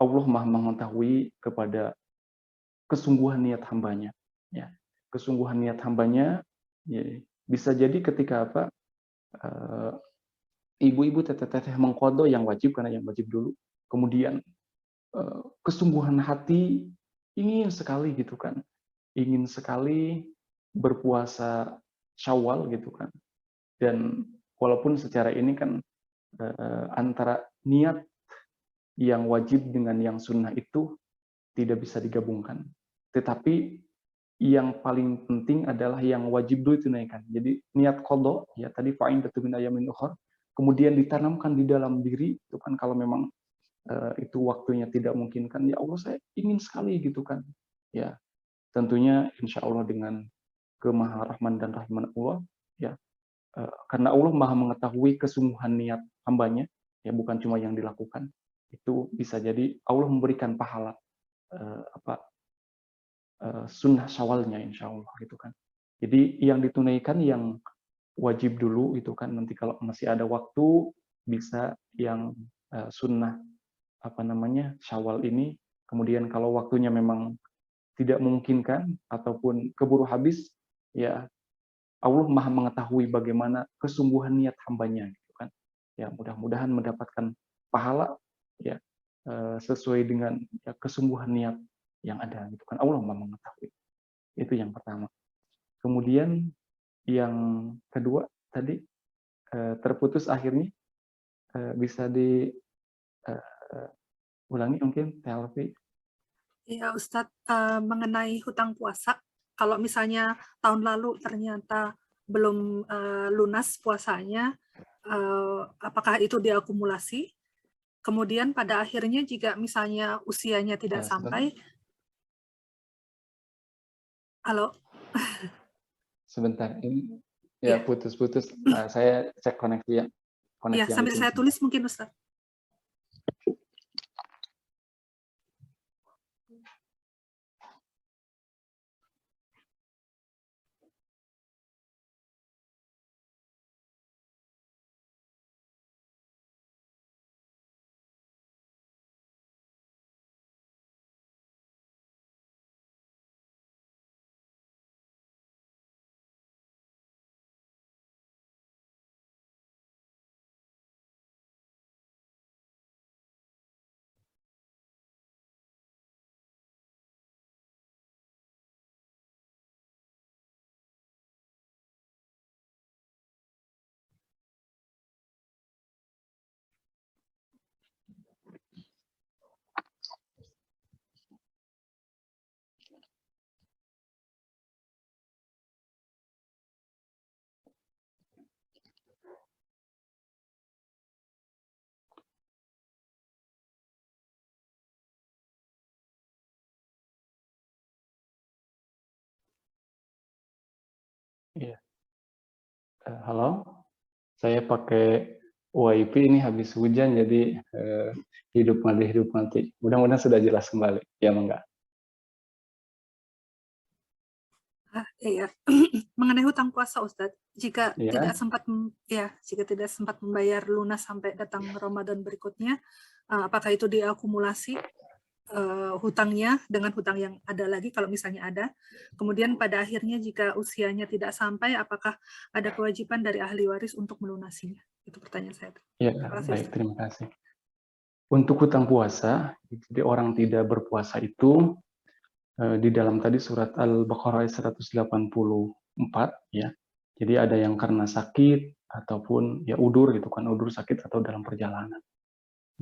Allah Maha mengetahui kepada kesungguhan niat hambanya. Ya, kesungguhan niat hambanya ya, bisa jadi ketika apa ibu-ibu teteh-teteh mengkodok yang wajib karena yang wajib dulu, kemudian kesungguhan hati ingin sekali gitu kan, ingin sekali berpuasa Syawal gitu kan, dan walaupun secara ini kan antara niat yang wajib dengan yang sunnah itu tidak bisa digabungkan, tetapi yang paling penting adalah yang wajib dulu tunaikan. Jadi niat qada ya tadi fa'iddatun min ayyamin ukhra, kemudian ditanamkan di dalam diri itu kan, kalau memang itu waktunya tidak mungkin kan, ya Allah saya ingin sekali gitu kan, ya tentunya insya Allah dengan kemaharahman dan rahman Allah, ya karena Allah Maha mengetahui kesungguhan niat hambanya, ya bukan cuma yang dilakukan, itu bisa jadi Allah memberikan pahala sunnah Syawalnya insya Allah gitu kan. Jadi yang ditunaikan yang wajib dulu itu kan, nanti kalau masih ada waktu bisa yang sunnah apa namanya Syawal ini. Kemudian kalau waktunya memang tidak memungkinkan ataupun keburu habis, ya Allah Maha mengetahui bagaimana kesungguhan niat hambanya gitu kan. Ya mudah-mudahan mendapatkan pahala ya sesuai dengan ya, kesungguhan niat yang ada gitu kan. Allah Maha mengetahui. Itu yang pertama. Kemudian yang kedua tadi terputus akhirnya, bisa diulangi mungkin TLP. Ya Ustadz, mengenai hutang puasa, kalau misalnya tahun lalu ternyata belum lunas puasanya, apakah itu diakumulasi? Kemudian pada akhirnya jika misalnya usianya tidak sampai, halo? Sebentar, ini ya putus-putus. Saya cek koneksi ya. Ya, sambil saya tulis mungkin Ustadz. Halo, saya pakai WiFi ini habis hujan jadi hidup mati. Mudah-mudahan sudah jelas kembali. Ya, Mangga. Iya. Mengenai hutang puasa Ustadz, jika Ya. tidak sempat membayar lunas sampai datang Ramadan berikutnya, apakah itu diakumulasi hutangnya dengan hutang yang ada lagi kalau misalnya ada. Kemudian pada akhirnya jika usianya tidak sampai, apakah ada kewajiban dari ahli waris untuk melunasinya? Itu pertanyaan saya. Ya, baik, terima kasih. Untuk hutang puasa, jadi orang tidak berpuasa itu di dalam tadi surat Al-Baqarah 184 ya. Jadi ada yang karena sakit ataupun ya udur gitu kan, udur sakit atau dalam perjalanan.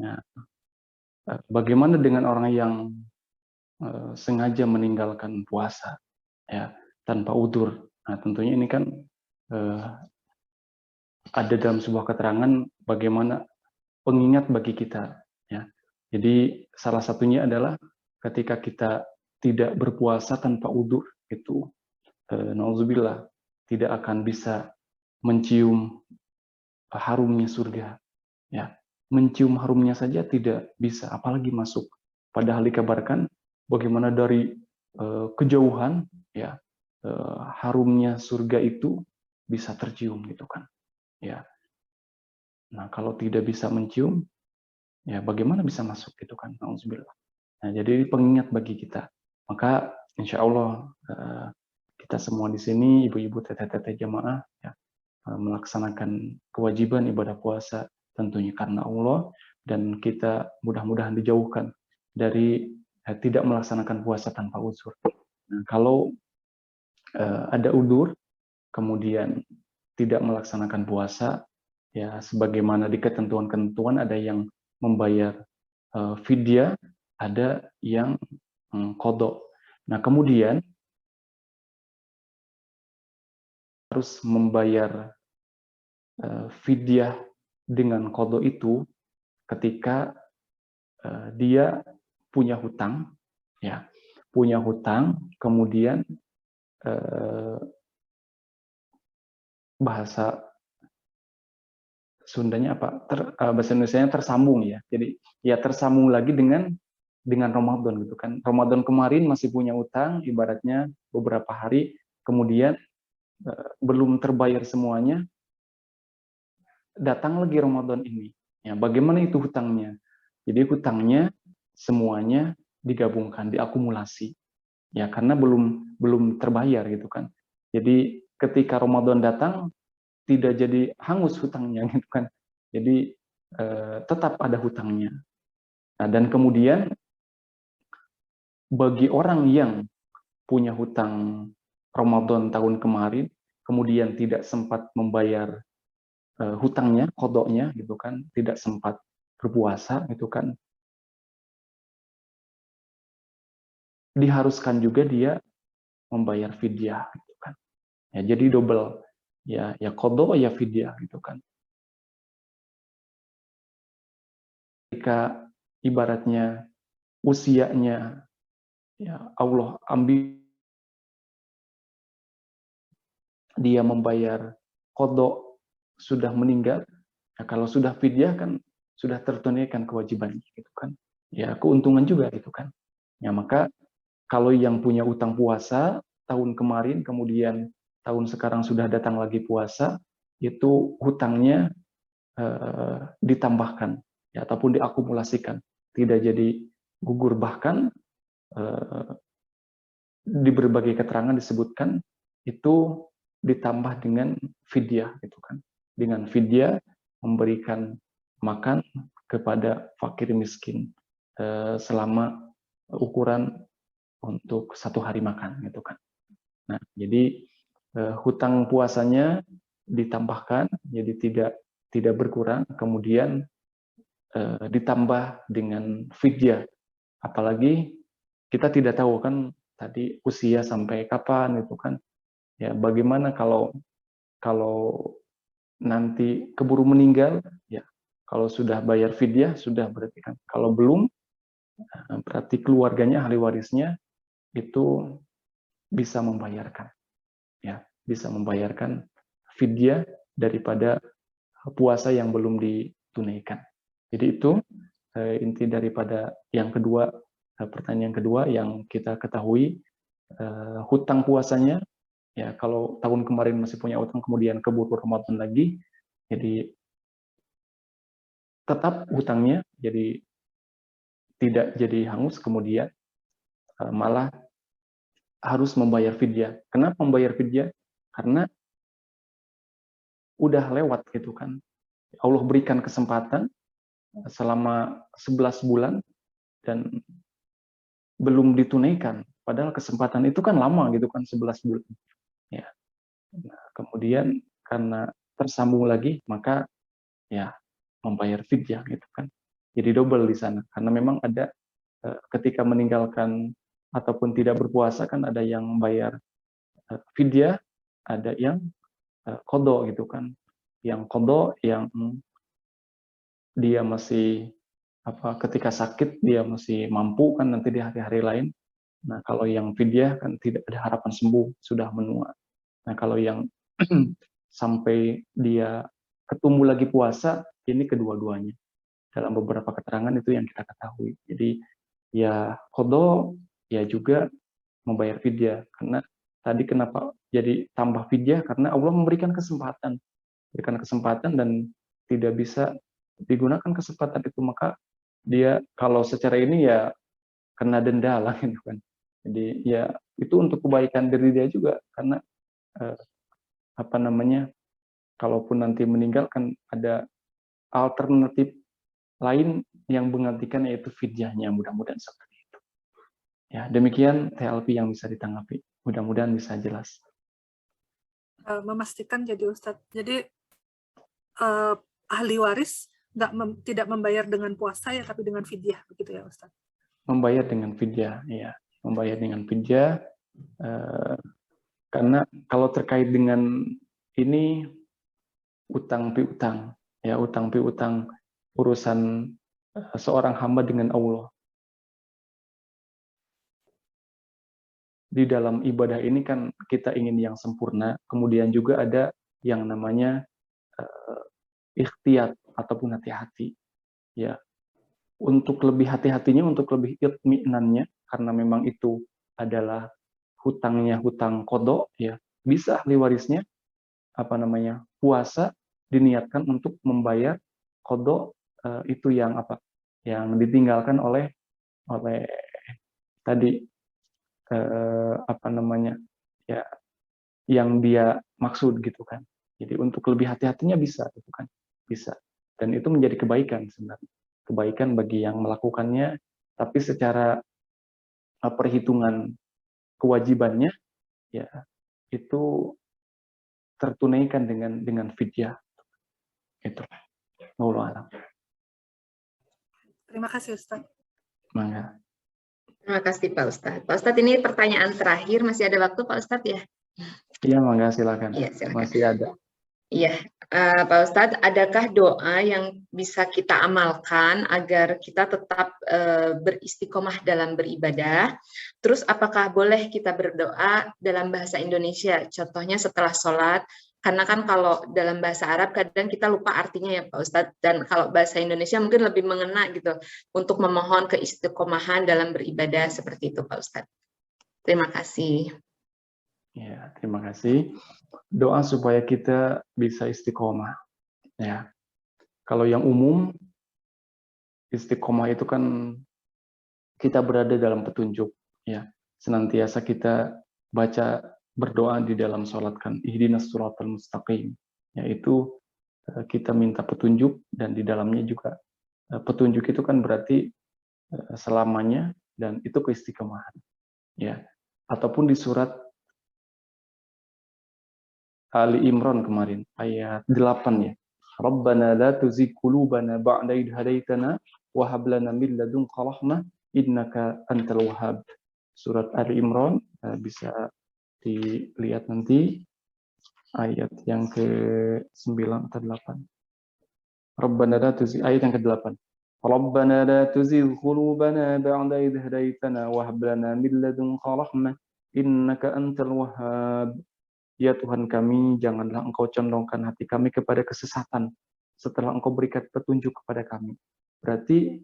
Nah, bagaimana dengan orang yang sengaja meninggalkan puasa ya tanpa udur? Nah, tentunya ini kan ada dalam sebuah keterangan bagaimana pengingat bagi kita ya. Jadi salah satunya adalah ketika kita tidak berpuasa tanpa udur itu nauzubillah tidak akan bisa mencium harumnya surga ya. Mencium harumnya saja tidak bisa apalagi masuk. Padahal dikabarkan bagaimana dari kejauhan ya harumnya surga itu bisa tercium gitu kan. Ya. Nah, kalau tidak bisa mencium ya bagaimana bisa masuk gitu kan. Nauzubillah. Nah, jadi ini pengingat bagi kita. Maka insya Allah kita semua di sini, ibu-ibu, teteh-teteh jamaah, ya, melaksanakan kewajiban ibadah puasa tentunya karena Allah, dan kita mudah-mudahan dijauhkan dari tidak melaksanakan puasa tanpa udzur. Nah, kalau ada udzur, kemudian tidak melaksanakan puasa, ya sebagaimana di ketentuan-ketentuan ada yang membayar fidyah, ada yang qadha. Nah, kemudian harus membayar fidyah dengan qadha itu ketika dia punya hutang, ya, punya hutang, kemudian bahasa Sundanya apa? Bahasa Indonesianya tersambung ya. Jadi ya tersambung lagi dengan Ramadan gitu kan. Ramadan kemarin masih punya utang, ibaratnya beberapa hari, kemudian belum terbayar semuanya, datang lagi Ramadan ini. Ya, bagaimana itu hutangnya? Jadi hutangnya semuanya digabungkan, diakumulasi. Ya, karena belum terbayar gitu kan. Jadi ketika Ramadan datang tidak jadi hangus hutangnya gitu kan. Jadi tetap ada hutangnya. Nah, dan kemudian bagi orang yang punya hutang Ramadan tahun kemarin, kemudian tidak sempat membayar hutangnya, qadha-nya gitu kan, tidak sempat berpuasa gitu kan, diharuskan juga dia membayar fidyah gitu kan. Ya, jadi double ya qadha ya fidyah gitu kan. Ketika ibaratnya usianya ya Allah ambil, dia membayar qadha sudah meninggal, ya kalau sudah fidyah kan sudah tertunaikan kewajibannya gitu kan. Ya keuntungan juga gitu kan. Ya maka kalau yang punya utang puasa tahun kemarin kemudian tahun sekarang sudah datang lagi puasa, itu hutangnya ditambahkan ya ataupun diakumulasikan, tidak jadi gugur, bahkan di berbagai keterangan disebutkan itu ditambah dengan fidyah gitu kan. Dengan fidyah memberikan makan kepada fakir miskin selama ukuran untuk 1 hari makan gitu kan. Nah, jadi hutang puasanya ditambahkan jadi tidak berkurang, kemudian ditambah dengan fidyah. Apalagi kita tidak tahu kan tadi usia sampai kapan itu kan. Ya, bagaimana kalau nanti keburu meninggal, ya kalau sudah bayar fidyah sudah berarti kan. Kalau belum, berarti keluarganya, ahli warisnya itu bisa membayarkan, ya bisa membayarkan fidyah daripada puasa yang belum ditunaikan. Jadi itu inti daripada yang kedua, pertanyaan kedua yang kita ketahui, hutang puasanya, ya kalau tahun kemarin masih punya utang kemudian keburu Ramadan lagi, jadi tetap hutangnya jadi tidak jadi hangus, kemudian malah harus membayar fidyah. Kenapa membayar fidyah? Karena udah lewat gitu kan. Allah berikan kesempatan selama 11 bulan dan belum ditunaikan. Padahal kesempatan itu kan lama gitu kan, 11 bulan. Ya. Nah, kemudian karena tersambung lagi, maka ya membayar fidyah gitu kan. Jadi double di sana. Karena memang ada ketika meninggalkan ataupun tidak berpuasa kan ada yang bayar fidyah, ada yang qadha gitu kan. Yang qadha yang dia masih ketika sakit dia masih mampu kan nanti di hari-hari lain. Nah, kalau yang fidyah kan tidak ada harapan sembuh, sudah menua. Nah, kalau yang sampai dia ketemu lagi puasa, ini kedua-duanya. Dalam beberapa keterangan itu yang kita ketahui. Jadi ya qadha ya juga membayar fidyah. Karena tadi kenapa jadi tambah fidyah? Karena Allah memberikan kesempatan. Berikan kesempatan dan tidak bisa digunakan kesempatan itu, maka dia kalau secara ini ya kena denda lah gitu kan. Jadi ya itu untuk kebaikan diri dia juga, karena kalaupun nanti meninggal kan ada alternatif lain yang menggantikan, yaitu fidyahnya, mudah-mudahan seperti itu. Ya, demikian TLP yang bisa ditanggapi. Mudah-mudahan bisa jelas. Memastikan jadi Ustadz. Jadi ahli waris tidak membayar dengan puasa ya, tapi dengan fidyah, begitu ya Ustadz? Membayar dengan fidyah, ya. Membayar dengan fidyah, karena kalau terkait dengan ini utang piutang, ya utang piutang urusan seorang hamba dengan Allah. Di dalam ibadah ini kan kita ingin yang sempurna, kemudian juga ada yang namanya ikhtiyat ataupun hati-hati. Ya, untuk lebih hati-hatinya, untuk lebih itmi'nannya, karena memang itu adalah hutangnya hutang qadha, ya bisa ahli warisnya puasa diniatkan untuk membayar qadha itu yang yang ditinggalkan oleh tadi ya yang dia maksud gitu kan. Jadi untuk lebih hati-hatinya bisa gitu kan, bisa, dan itu menjadi kebaikan sebenarnya, kebaikan bagi yang melakukannya, tapi secara perhitungan kewajibannya ya itu tertunaikan dengan fidyah. Itu. Wallahu a'lam. Terima kasih Ustaz. Mangga. Terima kasih Pak Ustadz. Pak Ustadz, ini pertanyaan terakhir, masih ada waktu Pak Ustadz ya? Iya, mangga, silakan. Iya, silakan. Masih ada. Iya, Pak Ustadz, adakah doa yang bisa kita amalkan agar kita tetap beristiqomah dalam beribadah? Terus apakah boleh kita berdoa dalam bahasa Indonesia? Contohnya setelah sholat, karena kan kalau dalam bahasa Arab kadang kita lupa artinya ya Pak Ustadz, dan kalau bahasa Indonesia mungkin lebih mengena gitu, untuk memohon keistiqomahan dalam beribadah seperti itu Pak Ustadz. Terima kasih. Ya, terima kasih. Doa supaya kita bisa istiqomah. Ya, kalau yang umum, istiqomah itu kan kita berada dalam petunjuk. Ya, senantiasa kita baca berdoa di dalam sholat kan, ihdinas siratal mustaqim. Yaitu kita minta petunjuk, dan di dalamnya juga petunjuk itu kan berarti selamanya, dan itu keistiqomahan. Ya, ataupun di surat Ali Imran kemarin, ayat 8 ya. Rabbana la tuzigh qulubana ba'da idh hadaitana wa hab lana min ladunka rahmah innaka antal wahhab. Surat Ali Imran, bisa dilihat nanti ayat yang ke-9 atau 8. Rabbana la tuzigh, ayat yang ke-8. Rabbana la tuzigh qulubana ba'da idh hadaitana wa hab lana min ladunka rahmah innaka antal wahhab. Ya Tuhan kami, janganlah Engkau condongkan hati kami kepada kesesatan setelah Engkau berikan petunjuk kepada kami. Berarti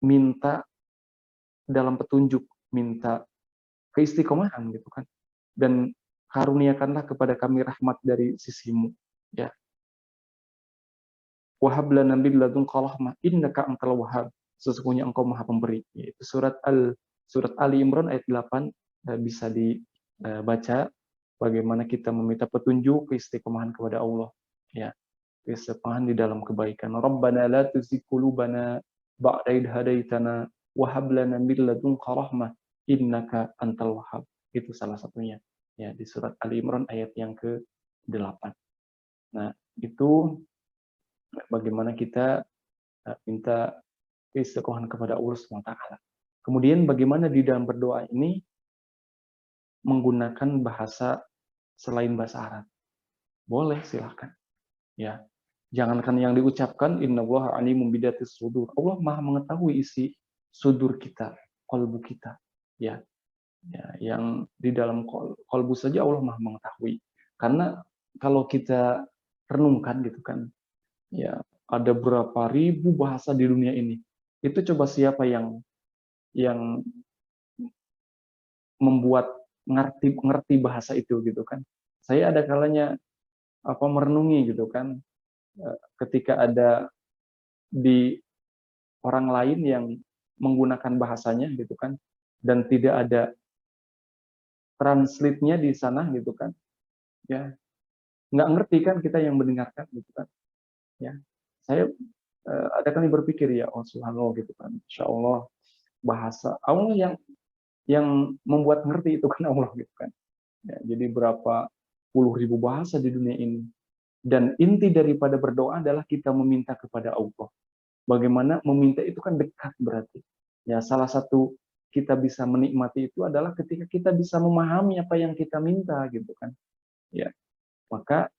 minta dalam petunjuk, minta keistiqomahan gitu kan. Dan karuniakanlah kepada kami rahmat dari sisimu. Ya. Wahab lana min ladunka rahmah innaka antal wahhab. Sesungguhnya Engkau Maha Pemberi. Yaitu surat Ali Imran ayat 8 bisa dibaca bagaimana kita meminta petunjuk keistiqomahan kepada Allah. Ya. Keistiqomahan di dalam kebaikan. Rabbana la tuzigh qulubana ba'da idh hadaitana wa hab lana min ladunka rahmah innaka antal wahhab. Itu salah satunya. Ya, di surat Ali Imran ayat yang ke-8. Nah, itu bagaimana kita minta keistiqomahan kepada Allah SWT. Kemudian bagaimana di dalam berdoa ini menggunakan bahasa selain bahasa Arab. Boleh, silahkan. Ya. Jangankan yang diucapkan, innallaha alimun bidatis sudur. Allah Maha mengetahui isi sudur kita, qalbu kita. Ya. Ya, yang di dalam qalbu saja Allah Maha mengetahui. Karena kalau kita renungkan gitu kan, ya ada berapa ribu bahasa di dunia ini. Itu coba siapa yang membuat ngerti bahasa itu gitu kan. Saya ada kalanya merenungi gitu kan, ketika ada di orang lain yang menggunakan bahasanya gitu kan, dan tidak ada translate-nya di sana gitu kan, ya nggak ngerti kan kita yang mendengarkan gitu kan, ya saya ada kali berpikir ya, oh subhanallah gitu kan, insya Allah bahasa Allah yang membuat ngerti itu kan Allah gitu kan, ya, jadi berapa puluh ribu bahasa di dunia ini. Dan inti daripada berdoa adalah kita meminta kepada Allah. Bagaimana meminta itu kan dekat berarti. Ya, salah satu kita bisa menikmati itu adalah ketika kita bisa memahami apa yang kita minta gitu kan. Ya. Maka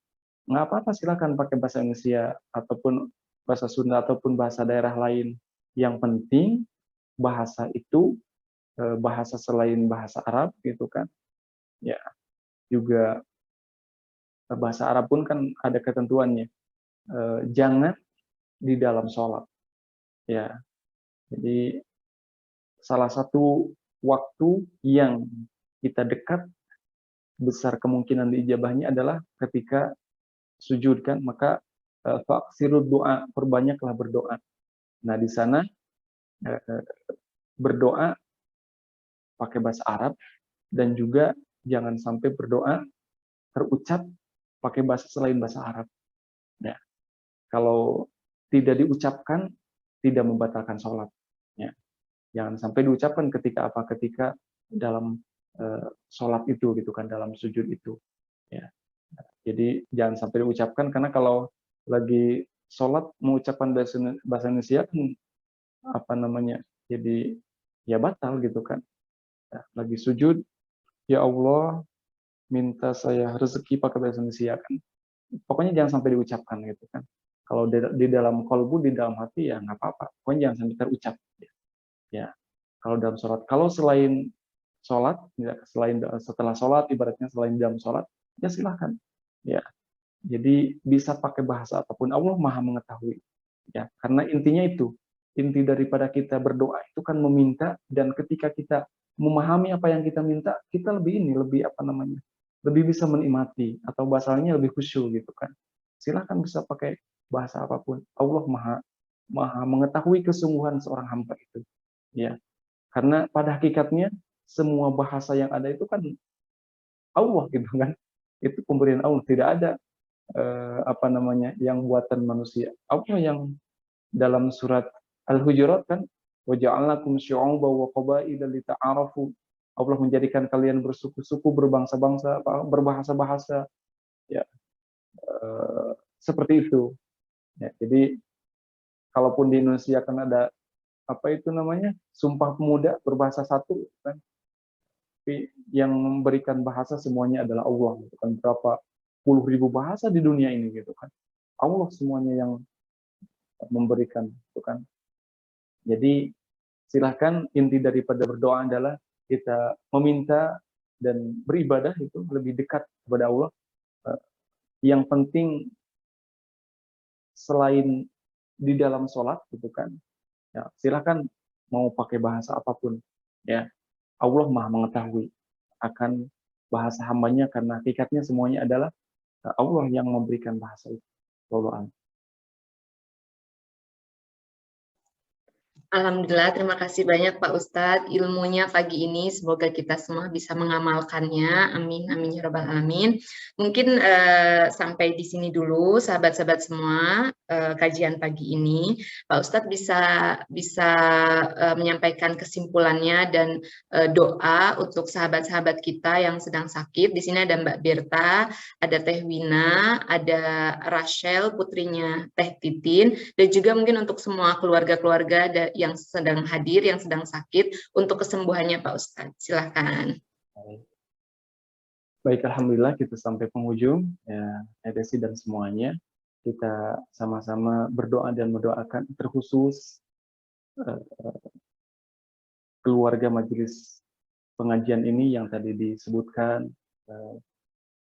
nggak apa-apa, silakan pakai bahasa Indonesia ataupun bahasa Sunda ataupun bahasa daerah lain. Yang penting bahasa itu bahasa selain bahasa Arab gitu kan. Ya, juga bahasa Arab pun kan ada ketentuannya. Jangan di dalam sholat. Ya, jadi salah satu waktu yang kita dekat besar kemungkinan diijabahnya adalah ketika sujud kan, maka faksirud doa, perbanyaklah berdoa. Nah di sana berdoa pakai bahasa Arab dan juga jangan sampai berdoa terucap pakai bahasa selain bahasa Arab. Ya, kalau tidak diucapkan tidak membatalkan sholat. Ya. Jangan sampai diucapkan ketika apa? Ketika dalam sholat itu gitu kan, dalam sujud itu. Ya. Jadi jangan sampai diucapkan, karena kalau lagi sholat mengucapkan bahasa Indonesia apa namanya? Jadi ya batal gitu kan. Ya, lagi sujud, ya Allah minta saya rezeki pakai bahasa Indonesia kan. Pokoknya jangan sampai diucapkan gitu kan. Kalau di dalam kolbu, di dalam hati ya nggak apa-apa. Pokoknya jangan sampai terucap. Ya, kalau dalam sholat. Kalau selain sholat, ya, setelah sholat, ibaratnya selain dalam sholat, ya silahkan. Ya, jadi bisa pakai bahasa apapun. Allah Maha mengetahui. Ya, karena intinya itu. Inti daripada kita berdoa itu kan meminta, dan ketika kita memahami apa yang kita minta, kita lebih apa namanya? Lebih bisa menikmati, atau bahasanya lebih khusyuk gitu kan. Silahkan bisa pakai bahasa apapun. Allah Maha mengetahui kesungguhan seorang hamba itu. Ya. Karena pada hakikatnya semua bahasa yang ada itu kan Allah gitu kan. Itu pemberian Allah, tidak ada apa namanya yang buatan manusia. Allah yang dalam surat Al-Hujurat kan, wa ja'alnakum syu'uban wa qabaila lita'arafu. Allah menjadikan kalian bersuku-suku, berbangsa-bangsa, berbahasa-bahasa, ya seperti itu. Ya, jadi kalaupun di Indonesia kan ada apa itu namanya, Sumpah Pemuda berbahasa satu kan, tapi yang memberikan bahasa semuanya adalah Allah gitu kan. Berapa puluh ribu bahasa di dunia ini gitu kan, Allah semuanya yang memberikan gitu kan. Jadi silahkan, inti daripada berdoa adalah kita meminta dan beribadah itu lebih dekat kepada Allah. Yang penting selain di dalam sholat gitu kan, ya silakan mau pakai bahasa apapun, ya Allah Maha mengetahui akan bahasa hambanya, karena hakikatnya semuanya adalah Allah yang memberikan bahasa itu. Wallahu a'lam. Alhamdulillah, terima kasih banyak Pak Ustadz ilmunya pagi ini. Semoga kita semua bisa mengamalkannya. Amin, amin ya rabbal alamin. Mungkin sampai di sini dulu, sahabat-sahabat semua, kajian pagi ini. Pak Ustadz bisa menyampaikan kesimpulannya dan doa untuk sahabat-sahabat kita yang sedang sakit. Di sini ada Mbak Berta, ada Teh Wina, ada Rachel, putrinya Teh Titin, dan juga mungkin untuk semua keluarga-keluarga yang sedang hadir, yang sedang sakit, untuk kesembuhannya Pak Ustadz. Silakan. Baik, alhamdulillah kita sampai penghujung, ya, Desi dan semuanya. Kita sama-sama berdoa dan mendoakan terkhusus keluarga majelis pengajian ini yang tadi disebutkan,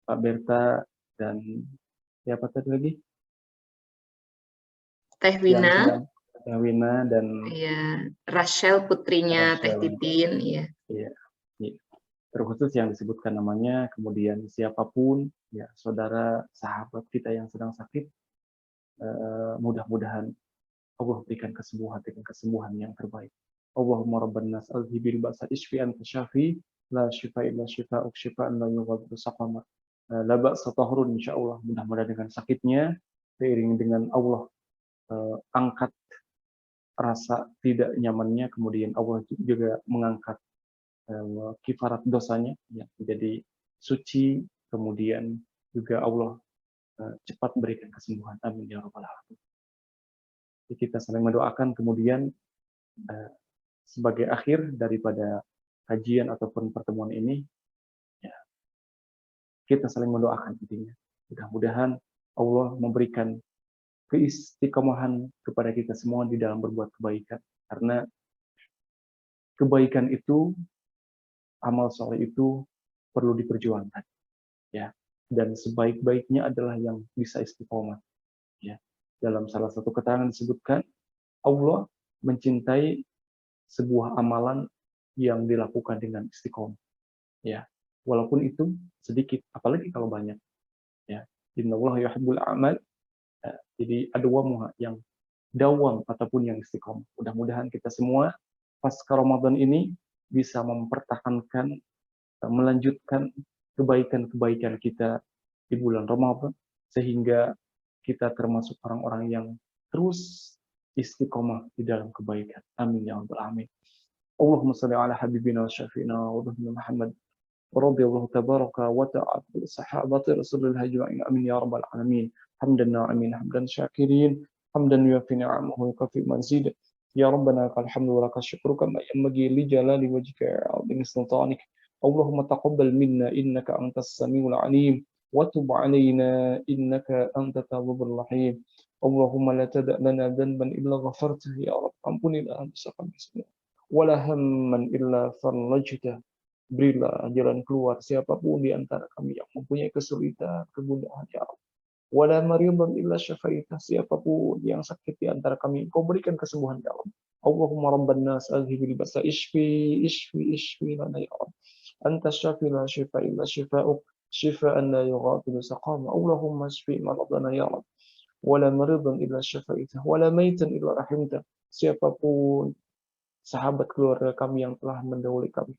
Pak Berta dan siapa tadi lagi? Teh Wina. Teh Wina dan ya, Rachel, putrinya Teh Titin. Ya. Iya. Terkhusus yang disebutkan namanya, kemudian siapapun, ya saudara, sahabat kita yang sedang sakit, mudah-mudahan Allah berikan kesembuhan yang terbaik. Allahumma rabban nas alhibil ba'sa ishfi anta syafi la shifa illa shifa'uk shifa'an la yughadiru saqama. La ba'sa tahrun, insyaallah. Mudah-mudahan dengan sakitnya seiring dengan Allah angkat rasa tidak nyamannya, kemudian Allah juga mengangkat kifarat dosanya, ya, menjadi suci, kemudian juga Allah cepat berikan kesembuhan. Amin ya rabbal alamin. Kita saling mendoakan, kemudian sebagai akhir daripada kajian ataupun pertemuan ini, ya, kita saling mendoakan intinya. Mudah-mudahan Allah memberikan keistiqomahan kepada kita semua di dalam berbuat kebaikan, karena kebaikan itu, amal soleh itu perlu diperjuangkan, ya, dan sebaik-baiknya adalah yang bisa istiqomah, ya. Dalam salah satu keterangan disebutkan Allah mencintai sebuah amalan yang dilakukan dengan istiqomah, ya, walaupun itu sedikit, apalagi kalau banyak, ya. Innallaha yuhibbul a'mal. Jadi adwamuha, yang dawam ataupun yang istiqomah. Mudah-mudahan kita semua pasca Ramadan ini bisa mempertahankan, melanjutkan kebaikan-kebaikan kita di bulan Ramadan, sehingga kita termasuk orang-orang yang terus istiqomah di dalam kebaikan. Amin ya rabbal alamin. Allahumma shalli ala habibina wa syafi'ina wa nabiyina Muhammad ورضي الله تبارك وتعالى صحابة رسول الله أجمعين آمين يا رب العالمين. حمدا ناعمين حمدا شاكرين حمدا يوفي نعمه ويكفي مزيدا. يا ربنا لك الحمد ولك الشكر كما ينبغي لجلال وجهك وعظيم سلطانك. اللهم تقبل منا إنك أنت السميع العليم وتب علينا إنك أنت التواب الرحيم. اللهم لا تدع لنا ذنبا إلا غفرته يا رب. ampuni dosa kami semua. ولا هما إلا فرجته. Berilah jalan keluar siapapun di antara kami yang mempunyai kesulitan, kegundahan, ya Allah. Wala maridan illa syafaitah, siapapun yang sakit di antara kami, Engkau berikan kesembuhan, ya Allah. Allahumma rabban nas adhibil basa ishfi lana ya Allah. Anta syafi la syifa illa syifa'uk, syifa'an la yughadiru saqama. Allahumma ishfi maradana ya Allah. Wala maridan illa syafaitah, wala maitan illa rahimtah. Siapapun sahabat keluarga kami yang telah mendahului kami,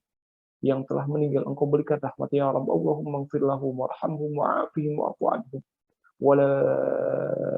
yang telah meninggal, Engkau berikan rahmat ya Rabb. Allahumma ighfir lahum warhamhum wa'afihim wa'fu anhum. Wala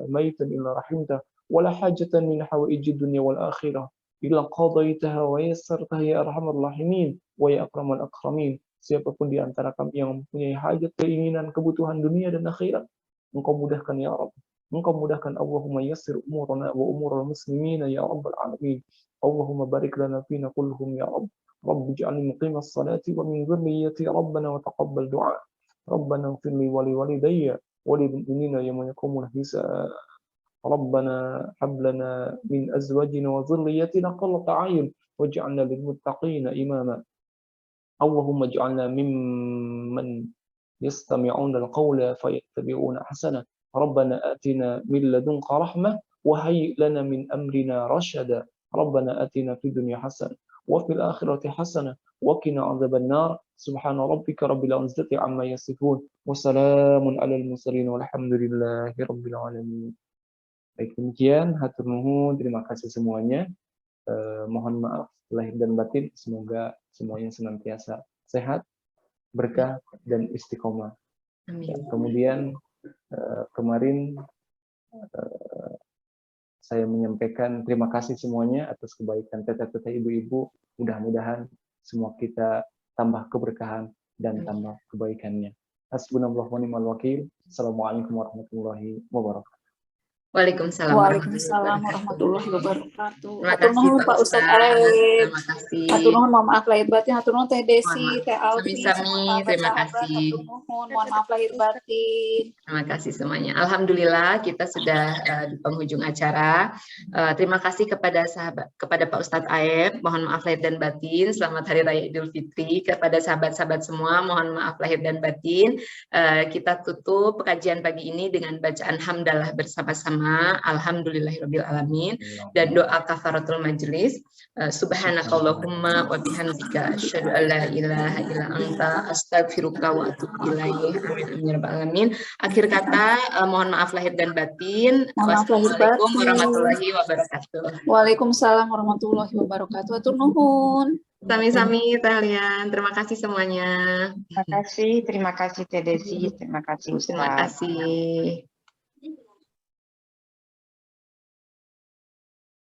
maitan illa rahimtah, wala hajatan min hawaijid dunya wal akhirah illa qadaitaha wa yassartaha ya arhamar rahimin wa ya akramal akramin. Siapapun di antara kami yang mempunyai hajat, keinginan, kebutuhan dunia dan akhirat, Engkau mudahkan ya Rabb. Engkau mudahkan. Allahumma yassir umurana wa umurul muslimina ya rabbal alamin. Allahumma barik lana fina kulluhum ya Rabb. رب اجعلني مقيم الصلاة ومن ذريتي ربنا وتقبل دعاء. ربنا اغفر لي ولوالدي وللمؤمنين يوم يقوم الحساب. ربنا هب لنا من أزواجنا وذريتنا قرة أعين واجعلنا للمتقين إماما. Allahumma ij'alna mimman yastami'una al-qawla fayattabi'una hasana. Rabbana atina min ladunka rahmah wa hayyi' lana min amrina rashada. Rabbana atina fid dunya hasanah wa fil akhirati hasanah wa qina adzabannar. Subhana rabbika rabbil izzati amma yasifun wa salamun alal mursalin walhamdulillahi rabbil alamin. Baik, demikian hatur nuhun, terima kasih semuanya. Mohon maaf lahir dan batin, semoga semuanya senantiasa sehat, berkah dan istiqomah. Amin. Kemudian kemarin saya menyampaikan terima kasih semuanya atas kebaikan teteh-teteh ibu-ibu. Mudah-mudahan semua kita tambah keberkahan dan tambah kebaikannya. Hasbunallahu wa ni'mal wakil. Assalamualaikum warahmatullahi wabarakatuh. Waalaikumsalam Waalaikumsalam warahmatullahi wabarakatuh. Terima Hatur kasih nuhun Pak Pak Ustadz Ustadz. Arif. Terima kasih. Hatur nuhun, mohon maaf lahir batin. Hatur nuhun Teh Desi, Mohon Teh maaf. Alfi, Sami-sami, semua terima sahabat-sahabat. kasih. Hatur nuhun, mohon maaf lahir batin. Terima kasih semuanya. Alhamdulillah kita sudah di penghujung acara. Terima kasih kepada Pak Ustadz Aep. Mohon maaf lahir dan batin. Selamat Hari Raya Idul Fitri. Kepada sahabat-sahabat semua, mohon maaf lahir dan batin. Kita tutup kajian pagi ini dengan bacaan hamdalah bersama-sama. Alhamdulillahirabbil alamin dan doa kafaratul majelis. Subhanakallahumma wa bihamdika asyhadu an la ilaha illa anta astaghfiruka wa atubu ilaik. Amin amin ya rabbal alamin. Akhir kata, mohon maaf lahir dan batin. Mohon maaf lahir Wassalamualaikum batin. warahmatullahi wabarakatuh. Waalaikumsalam warahmatullahi wabarakatuh. Hatur nuhun. Sami-sami Talian. Terima kasih semuanya. Terima kasih Teh Desi, terima kasih Terima Ustaz. kasih.